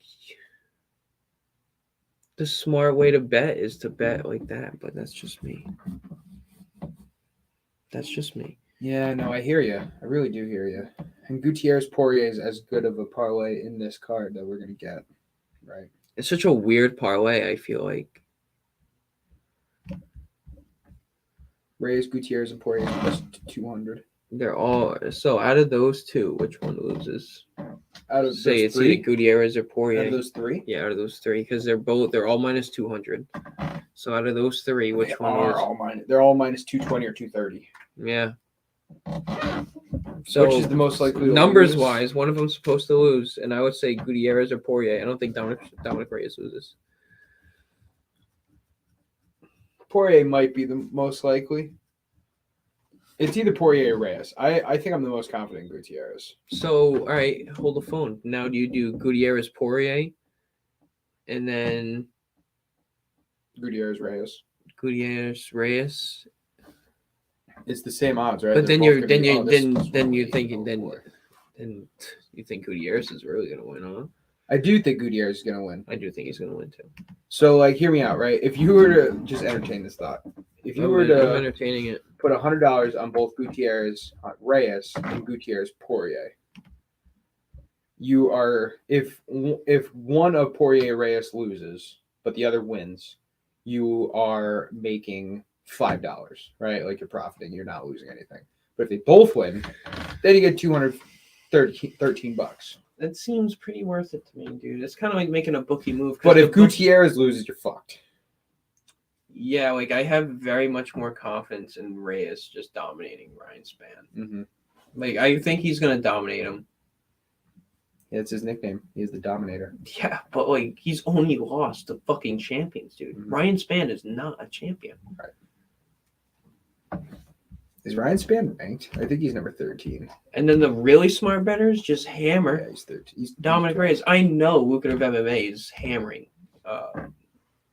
the smart way to bet is to bet like that, but that's just me. That's just me. Yeah, no, I hear you. I really do hear you. And Gutierrez Poirier is as good of a parlay in this card that we're gonna get, right? It's such a weird parlay. I feel like Reyes, Gutierrez, and Poirier plus 200. they're all. So out of those two, which one loses? Out of Say those it's three, either Gutierrez or Poirier. out of those three, Yeah, out of those three, because they're all minus 200. So out of those three, which they one are is? all minus. They're all minus 220 or 230. Yeah. So Which is the most likely? numbers lose? wise, one of them's supposed to lose, and I would say Gutierrez or Poirier. I don't think Dominic Reyes loses. Poirier might be the most likely. It's either Poirier or Reyes. I think I'm the most confident in Gutierrez. So all right, hold the phone. Now do you do Gutierrez Poirier, and then Gutierrez Reyes. Gutierrez Reyes? It's the same odds, right? But They're then both you're gonna then be- you oh, this then was then you're 180, thinking then 104. then you think Gutierrez is really gonna win, huh? I do think Gutierrez is gonna win. I do think he's gonna win too. So, hear me out, right? If you were to just entertain this thought, if you were I'm to entertaining it. put $100 on both Gutierrez Reyes and Gutierrez Poirier, you are if one of Poirier Reyes loses but the other wins, you are making $5, right? Like, you're profiting, you're not losing anything. But if they both win, then you get $213. That seems pretty worth it to me, dude. It's kind of like making a bookie move. But if the book- Gutierrez loses, you're fucked. Yeah, like I have very much more confidence in Reyes just dominating Ryan Spann. Mm-hmm. Like I think he's gonna dominate him. Yeah, it's his nickname. He's the Dominator. Yeah, but like he's only lost to fucking champions, dude. Mhm. Ryan Spann is not a champion. Is Ryan Spann ranked? I think he's number 13. And then the really smart bettors just hammer Yeah, he's 13. He's Dominic Reyes. I know Lucrative MMA is hammering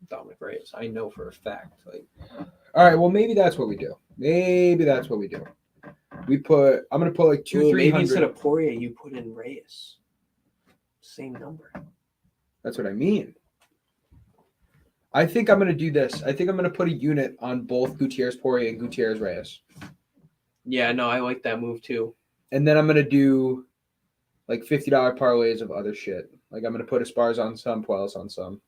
Dominic Reyes. I know for a fact. Like, all right, well, maybe that's what we do. Maybe that's what we do. I'm going to put like maybe 300. instead of Poirier, you put in Reyes. Same number. That's what I mean. I think I'm going to do this. I think I'm going to put a unit on both Gutierrez Poirier and Gutierrez Reyes. Yeah, no, I like that move too. And then I'm going to do like $50 parlays of other shit. Like, I'm going to put Esparza on some, Puelles on some.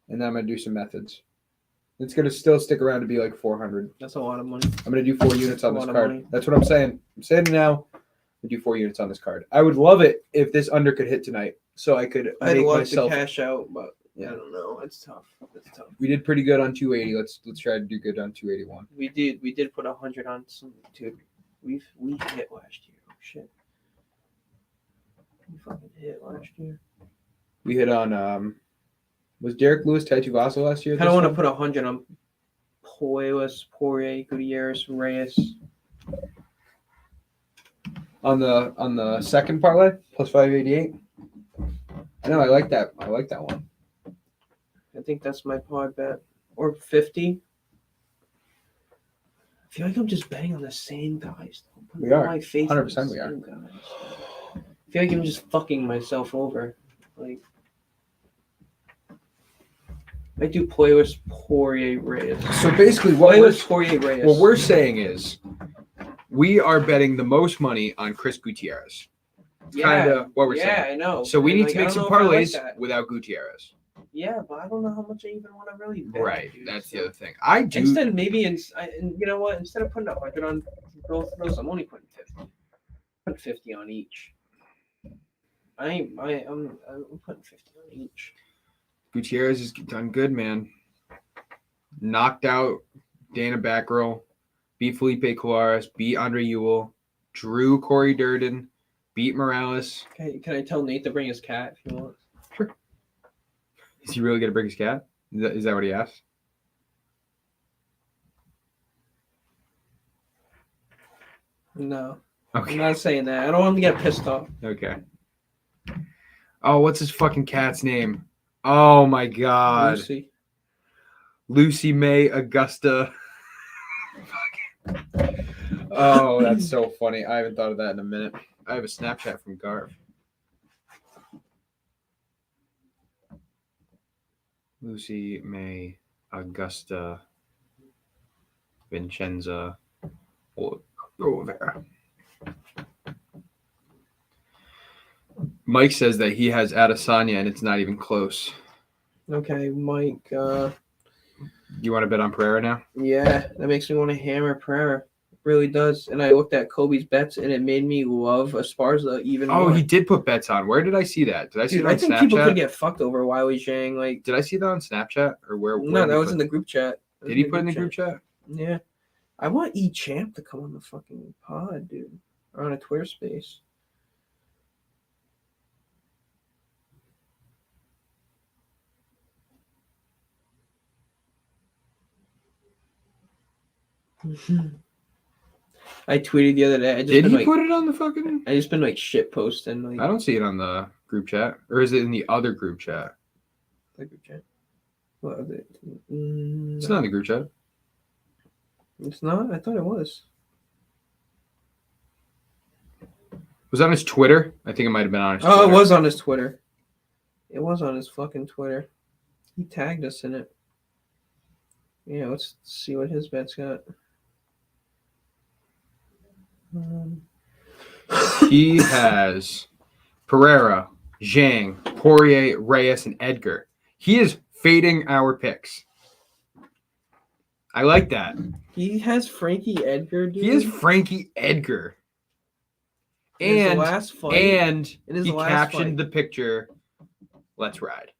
And then I'm going to do some methods. It's going to still stick around to be like 400. That's a lot of money. I'm going to do 4 units on a this lot of card. money. That's what I'm saying. I'm saying it now. I do 4 units on this card. I would love it if this under could hit tonight, so I could I'd make love myself. to cash out, but Yeah. I don't know. It's tough. It's tough. We did pretty good on 280. Let's try to do good on 281. We did put 100 on some, dude. We hit last year. Oh shit. We fucking hit last year. We hit on was Derek Lewis Taituvasa last year? I don't want to put 100 on Puelles, Poirier, Gutierrez, Reyes. on the second parlay plus 588. I know. I like that. I like that one. I think that's my pod bet. Or 50. I feel like I'm just betting on the same guys. We are. My faith in the 100% we are. same guys. I feel like I'm just fucking myself over. Like, I do Puelas Poirier Reyes. So basically, what Poirier Reyes. we're saying is, we are betting the most money on Chris Gutierrez. Kind of what we're saying. Yeah, I know. So we And, need like, to I make don't some know if I like parlays that. without Gutierrez. Yeah, but I don't know how much I even want to really bet. Right. Dude. That's the other thing. I do. Instead, maybe, and you know what? Instead of putting 100 on both of those, I'm only putting 50. Put 50 on each. I'm putting 50 on each. Gutierrez has done good, man. Knocked out Dana Batgirl, beat Felipe Colares, beat Andre Ewell, drew Corey Durden, beat Morales. Okay, can I tell Nate to bring his cat if he wants? Sure. Is he really going to bring his cat? Is that what he asked? No. Okay. I'm not saying that. I don't want him to get pissed off. Okay. Oh, what's his fucking cat's name? Oh my God. Lucy May Augusta. Oh, that's so funny. I haven't thought of that in a minute. I have a Snapchat from Garv. Lucy May Augusta Vincenza Oliveira. Mike says that he has Adesanya and it's not even close. Okay, Mike. You want to bet on Pereira now? Yeah, that makes me want to hammer Pereira. It really does. And I looked at Kobe's bets and it made me love Esparza even more. Oh, he did put bets on. Where did I see that? Did I see Dude, it on I think Snapchat? people could get fucked over Wiley Zhang. Like, Did I see that on Snapchat or where? No, that was in the group chat. Did he put in the group chat? Yeah. I want E-Champ to come on the fucking pod, dude. Or on a Twitter space. I tweeted the other day. Did he put it on the fucking? I just been like shit posting. Like, I don't see it on the group chat, or is it in the other group chat? the group chat. What is it? It's not in the group chat. It's not. I thought it was. Was that on his Twitter? I think it might have been on his Twitter. Oh, it was on his Twitter. It was on his fucking Twitter. He tagged us in it. Yeah, let's see what his bets got. He has Pereira, Zhang, Poirier, Reyes, and Edgar. He is fading our picks. I like that. He has Frankie Edgar, dude. He is Frankie Edgar. In his And last fight, and in his he last captioned fight. the picture, "Let's ride."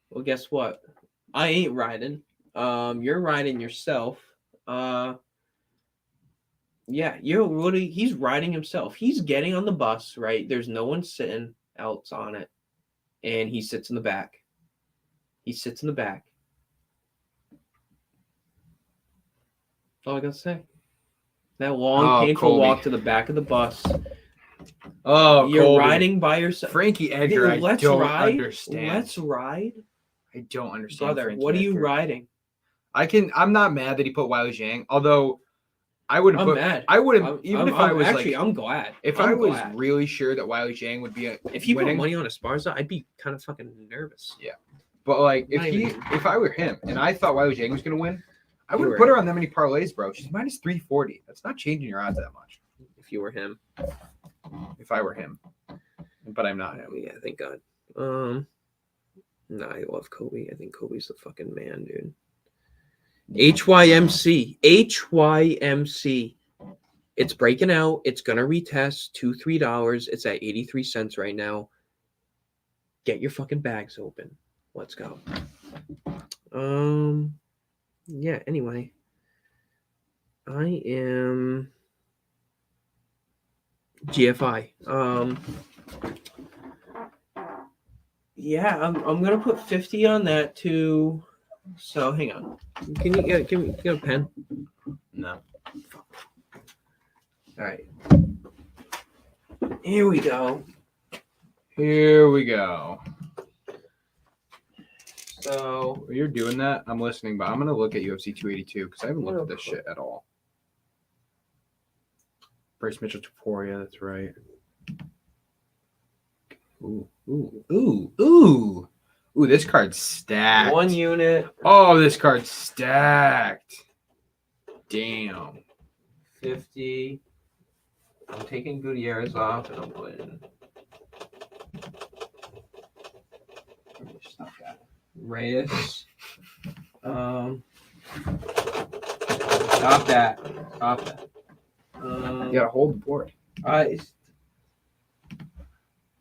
Well, guess what? I ain't riding. You're riding yourself. Yeah, he's riding himself. He's getting on the bus, right? There's no one sitting else on it. And he sits in the back. He sits in the back. That's all I gotta say. That long, painful Colby. walk to the back of the bus. Oh, You're Colby. riding by yourself. Frankie Edgar, I Let's don't ride. understand. Let's ride. I don't understand. Brother, Frankie what are you Edgar. riding? I'm not mad that he put Wiley Zhang, although I wouldn't I'm put. mad. I wouldn't even if I was actually, like. I'm glad. If I'm I was glad. really sure that Wiley Zhang would be If he winning, put money on Esparza, I'd be kind of fucking nervous. Yeah, but like Not if I were him and I thought Wiley Zhang was gonna win, I wouldn't were put her him. on that many parlays, bro. She's minus 340. That's not changing your odds that much. If you were him. If I were him, but I'm not him. Yeah, thank God. No, I love Kobe. I think Kobe's the fucking man, dude. HYMC. It's breaking out. It's gonna retest $2-3. It's at 83 cents right now. Get your fucking bags open. Let's go. Yeah, anyway. I am GFI. Yeah, I'm gonna put 50 on that too. So hang on. Can you give me a pen? No. All right. Here we go. Here we go. So While you're doing that, I'm listening, but I'm gonna look at UFC 282 because I haven't looked at this Okay. shit at all. Bryce Mitchell Taporia, that's right. Ooh. This card's stacked. 1 unit, Oh, this card's stacked. Damn. 50. I'm taking Gutierrez off and I'm putting Stop that. Reyes. Stop that. You gotta hold the board.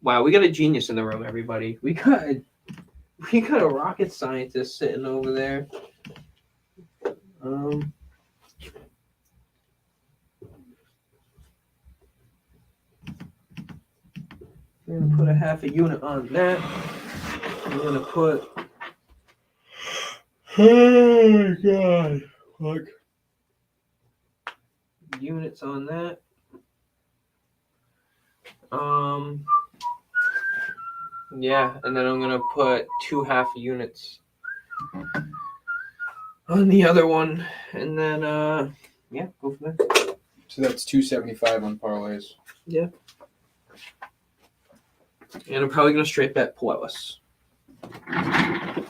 Wow, we got a genius in the room, everybody. We got a rocket scientist sitting over there. We're gonna put a half a unit on that. We're gonna put. Oh my god. Fuck. Units on that. Yeah, and then I'm gonna put 2 half units on the other one, and then yeah, go from there. So that's 275 on parlays. Yeah. And I'm probably gonna straight bet Puelas. I'm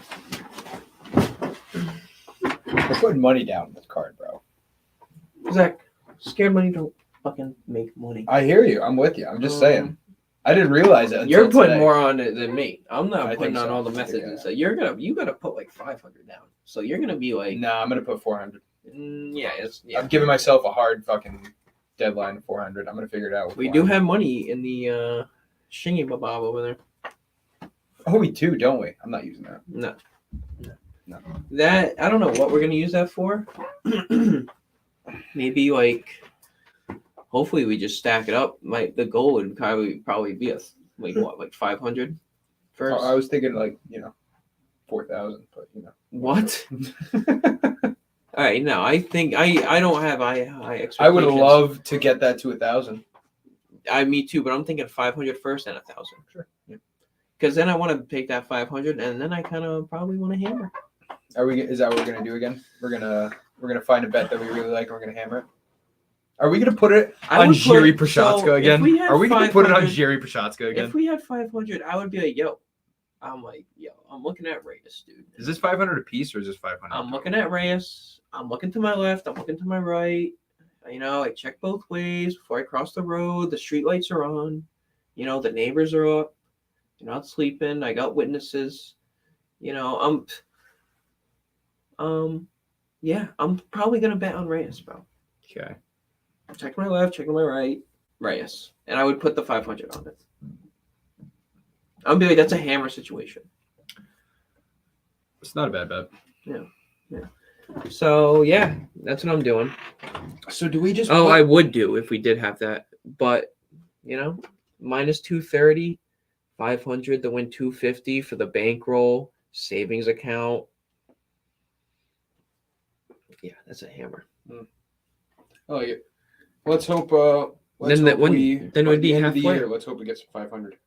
putting money down on this card, bro. Zach, scared money don't fucking make money. I hear you. I'm with you. I'm just saying. I didn't realize it. You're until putting today. more on it than me. I'm not I putting think on so. all the methods and stuff. You gotta put like 500 down. So you're gonna be like, Nah, I'm gonna put 400. yeah, I'm giving myself a hard fucking deadline of 400. I'm gonna figure it out. With We do 400. have money in the Shingy Babab over there. Oh, we do, don't we? I'm not using that. No. No. That I don't know what we're gonna use that for. Maybe like, hopefully we just stack it up. The goal would probably be like 500 first. I was thinking 4,000, but What? All right, no, I think I don't have high expectations. I would love to get that to 1,000. Me too, but I'm thinking 500 first and 1,000. Sure. Yeah. Because then I want to take that 500, and then I kind of probably want to hammer. Is that what we're gonna do again? We're gonna find a bet that we really like, and we're gonna hammer it. Are we gonna put it on Jiri Prochazka again? Are we gonna put it on Jiri Prochazka again? If we had 500, I would be like, yo. I'm looking at Reyes, dude. Is this 500 a piece or is this 500? I'm looking at Reyes. I'm looking to my left. I'm looking to my right. I check both ways before I cross the road. The street lights are on. The neighbors are up. You're not sleeping. I got witnesses. I'm probably gonna bet on Reyes, bro. Okay. Check my left, check my right, Reyes, and I would put the 500 on it. I'll be like, that's a hammer situation. It's not a bad bet. Yeah. So yeah, that's what I'm doing. So do we just? I would do if we did have that, but minus 230, 500 to win 250 for the bankroll savings account. Yeah, that's a hammer. Oh yeah. Let's hope. Then it would be halfway. Let's hope we get some 500.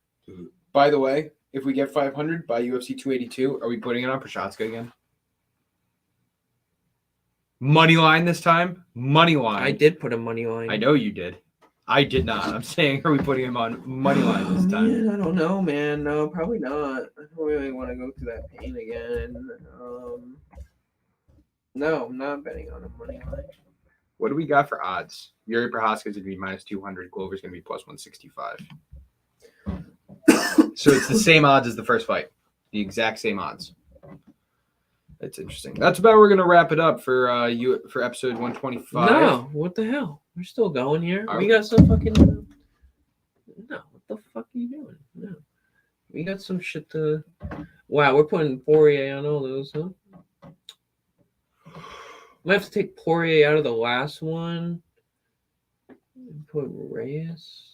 By the way, if we get 500 by UFC 282, are we putting it on Prochazka again? Money line this time? Money line. I did put a money line. I know you did. I did not. I'm saying, are we putting him on money line this time? Man, I don't know, man. No, probably not. I don't really want to go through that pain again. No, I'm not betting on a money line. What do we got for odds? Yuri Prochazka is going to be minus 200. Glover's going to be plus 165. So it's the same odds as the first fight. The exact same odds. That's interesting. That's about where we're going to wrap it up for episode 125. No, what the hell? We're still going here. Are we we? got some fucking... No, what the fuck are you doing? No. We got some shit to... Wow, we're putting Poirier on all those, huh? Might have to take Poirier out of the last one. Put Reyes.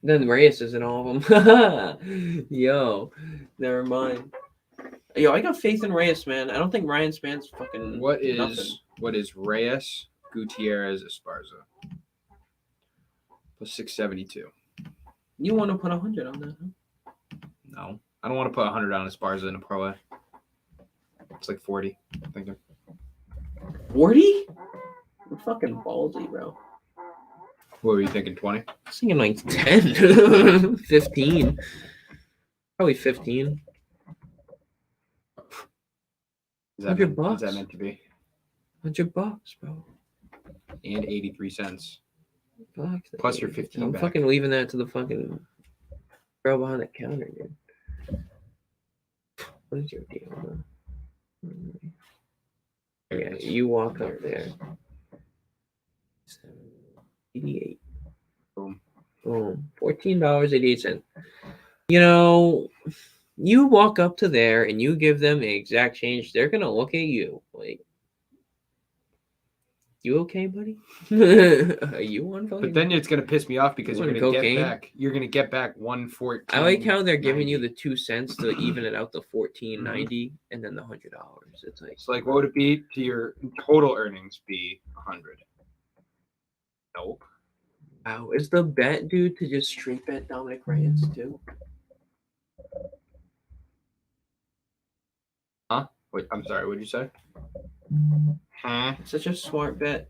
Then Reyes is in all of them. Yo, never mind. Yo, I got faith in Reyes, man. I don't think Ryan Span's fucking What nothing. is Reyes, Gutierrez, Esparza? Plus 672. You want to put 100 on that? Huh? No, I don't want to put 100 on Esparza in a parlay. It's like 40. I'm thinking. 40? You're fucking ballsy, bro. What were you thinking? 20? I was thinking like 10, 15. Probably 15. Is $100 Is that meant to be? $100, bro. And 83 cents. Fuck. Plus your 15 I'm back. fucking leaving that to the fucking girl behind the counter, dude. What is your deal, man? Yeah, you walk up there. 88. Boom. Boom. $14.88. You know, you walk up to there and you give them the exact change, they're gonna look at you like, you okay, buddy? Are you on fucking? But then it's gonna piss me off because You you're on gonna cocaine? get back. You're gonna get back 114. I like how they're giving you the 2 cents to even it out to $14.90 and then the $100. It's like, So like, what would it be to your total earnings? Be 100. Nope. wow, is the bet, dude, to just straight bet Dominic Reyes too? Huh? Wait, I'm sorry. What'd you say? Huh? Such a smart bet.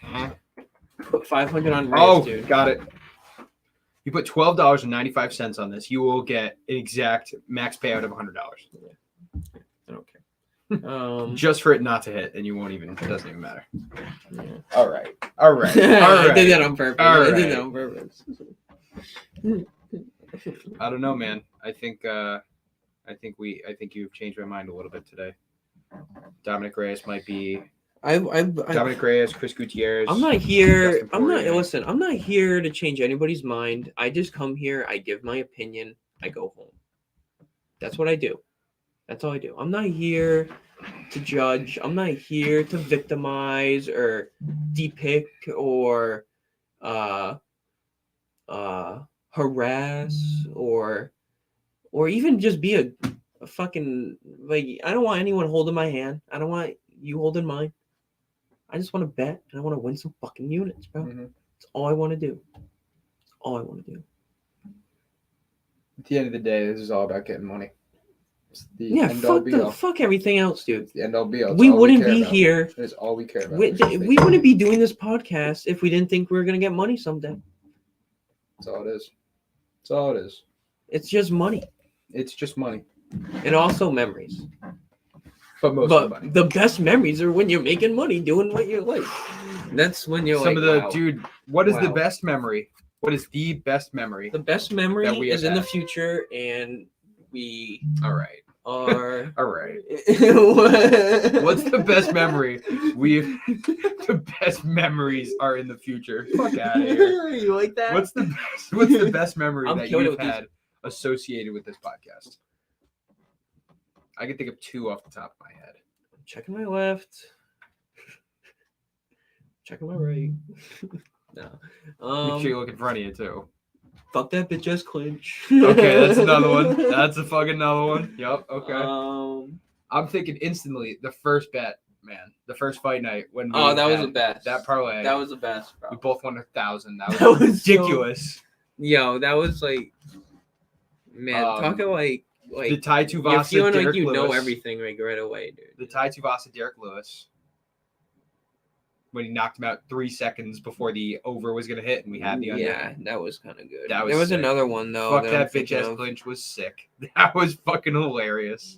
Huh? Put 500 on Reyes, Oh, dude. got it. You put $12.95 on this, you will get an exact max payout of $100. I don't care. Just for it not to hit, and you won't even. It doesn't even matter. Yeah. All right. All right. I did that on purpose. All I did right. that on purpose. I don't know, man. I think you've changed my mind a little bit today. Dominic Reyes might be Dominic Reyes, Chris Gutierrez. I'm not here. Justin I'm not. Poirier. Listen, I'm not here to change anybody's mind. I just come here. I give my opinion. I go home. That's what I do. That's all I do. I'm not here to judge. I'm not here to victimize or depict or harass or even just be a fucking, like, I don't want anyone holding my hand. I don't want you holding mine. I just want to bet and I want to win some fucking units, bro. Mhm. That's all I want to do. That's all I want to do. At the end of the day, this is all about getting money. It's the Yeah, end all be all. fuck everything else, dude. It's the end all be all. It's We all wouldn't care be about. here. It's all we care about. We wouldn't be doing this podcast if we didn't think we were gonna get money someday. That's all it is. That's all it is. It's just money It's just money. and also memories. But mostly money. But the best memories are when you're making money doing what you like. That's when you're Some like, of the wow. dude. What is the Wow. best memory? What is the best memory? The best memory that we is have in the had. future, and we All right. are. All right. What's What's the best memory? The best memories are in the future. Fuck out of here. You like that? What's the best memory I'm that killing it you've with these. had associated with this podcast? I can think of two off the top of my head. Checking my left. Checking my right. No. Make sure you look in front of you too. Fuck that bitch ass clinch. Okay, that's another one. That's a fucking another one. Yup. Okay. Um. I'm thinking instantly the first bet, man. The first fight night when we Oh, that was had the best. that parlay. That was the best, bro. We both won 1,000. That That was was ridiculous. Yo, that was like, man, talking like the Tai you're Tuivasa, feeling Derek like you know Lewis. everything like right away, dude. The Tai Tuivasa, Derek Lewis. When he knocked him out 3 seconds before the over was gonna hit, and we had the under. Yeah, that was kind of good. That was there was sick. another one though. Fuck that that I'm bitch thinking ass of. clinch was sick. That was fucking hilarious.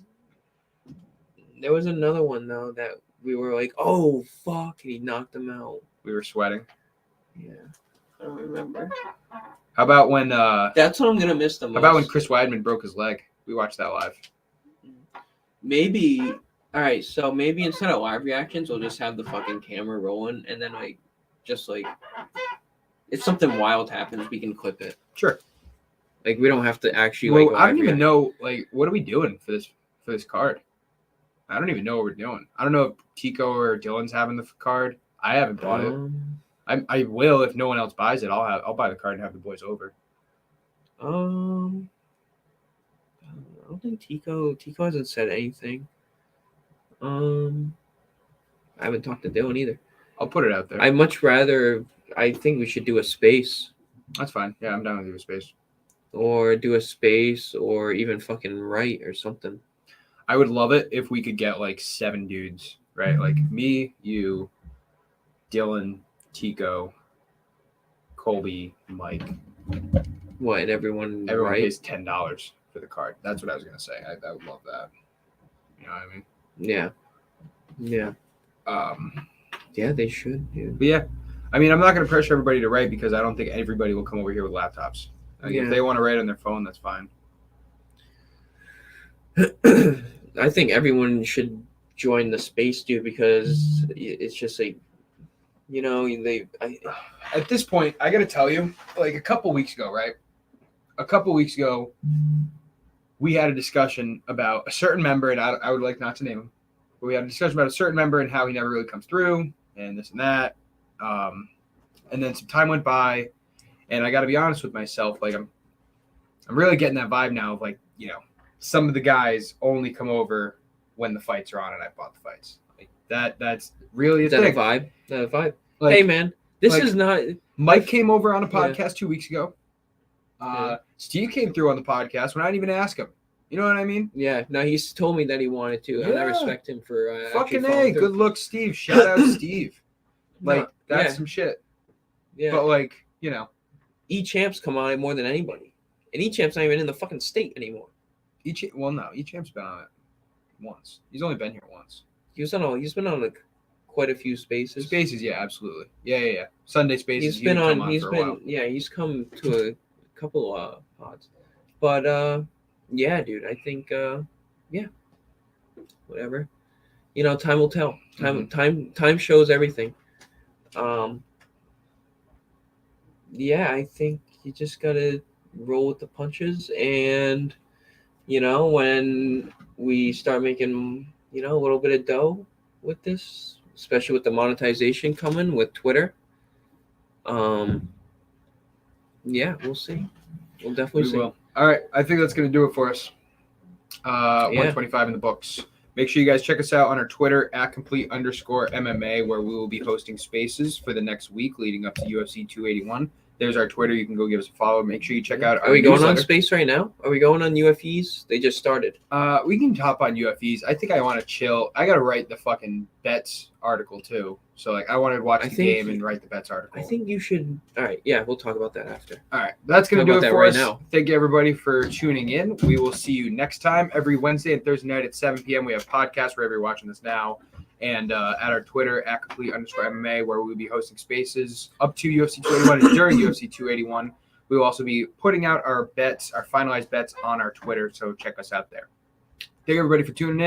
There was another one though that we were like, oh fuck, and he knocked him out. We were sweating. Yeah, I don't remember. How about when That's what I'm gonna miss the most. how about when Chris Weidman broke his leg? We watched that live. Maybe. All right, so maybe instead of live reactions, we'll just have the fucking camera rolling, and then like, just like, if something wild happens, we can clip it. Sure. Like we don't have to actually Well, like. I don't live even react. know what are we doing for this card? I don't even know what we're doing. I don't know if Tico or Dylan's having the card. I haven't bought it. I will if no one else buys it. I'll buy the card and have the boys over. I don't think Tico hasn't said anything. I haven't talked to Dylan either. I'll put it out there. I much rather. I think we should do a space That's fine. Yeah, I'm down with you with space. or do a space, or even fucking write or something. I would love it if we could get like 7 dudes, right? Like me, you, Dylan, Tico, Colby, Mike. What, and everyone write? Pays $10 for the card. That's what I was gonna say. I would love that. You know what I mean? Yeah. Yeah. Yeah, they should, dude. But yeah, I mean, I'm not gonna pressure everybody to write because I don't think everybody will come over here with laptops. Like, if they want to write on their phone, that's fine. I think everyone should join the space, dude, because it's just like, you know, At this point, I gotta tell you, like a couple weeks ago, right? A couple weeks ago, we had a discussion about a certain member, and I would like not to name him, but we had a discussion about a certain member and how he never really comes through, and this and that. And then some time went by, and I got to be honest with myself, like I'm really getting that vibe now of like, you know, some of the guys only come over when the fights are on, and I bought the fights. Like that's really is that a vibe? Is that a vibe? Like, hey man, this like, is not. Mike came over on a podcast 2 weeks ago. Steve came through on the podcast when I didn't even ask him. You know what I mean? Yeah. No, he's told me that he wanted to, and I respect him for fucking A. Good look, Steve. Shout out, Steve. Like that's some shit. Yeah. But like, you know, E-Champ's come on it more than anybody, and E-Champ's not even in the fucking state anymore. E-Champ's been on it once. He's only been here once. He's been on like quite a few spaces. Spaces, yeah, absolutely. Yeah. Sunday spaces. He's come to a couple pods. But yeah, dude, I think whatever. You know, time will tell. Time shows everything. Yeah, I think you just gotta roll with the punches, and you know, when we start making, you know, a little bit of dough with this, especially with the monetization coming with Twitter, yeah, we'll see. We'll definitely see. Will. All right, I think that's gonna do it for us. 125 in the books. Make sure you guys check us out on our Twitter at @complete_MMA, where we will be hosting spaces for the next week leading up to UFC 281. There's our Twitter. You can go give us a follow. Make sure you check out our Are we going newsletter. on space right now? Are we going on UFEs? They just started. We can hop on UFEs. I think I want to chill. I got to write the fucking bets article too. So like I want to watch the game and write the bets article. I think you should. All right. Yeah, we'll talk about that after. All right. That's going to do it for right us. Now. Thank you everybody for tuning in. We will see you next time. Every Wednesday and Thursday night at 7 p.m. We have podcasts wherever you're watching this now. And at our Twitter at @complete_MMA, where we'll be hosting spaces up to UFC 281 and during UFC 281. We will also be putting out our bets, our finalized bets on our Twitter. So check us out there. Thank you everybody for tuning in.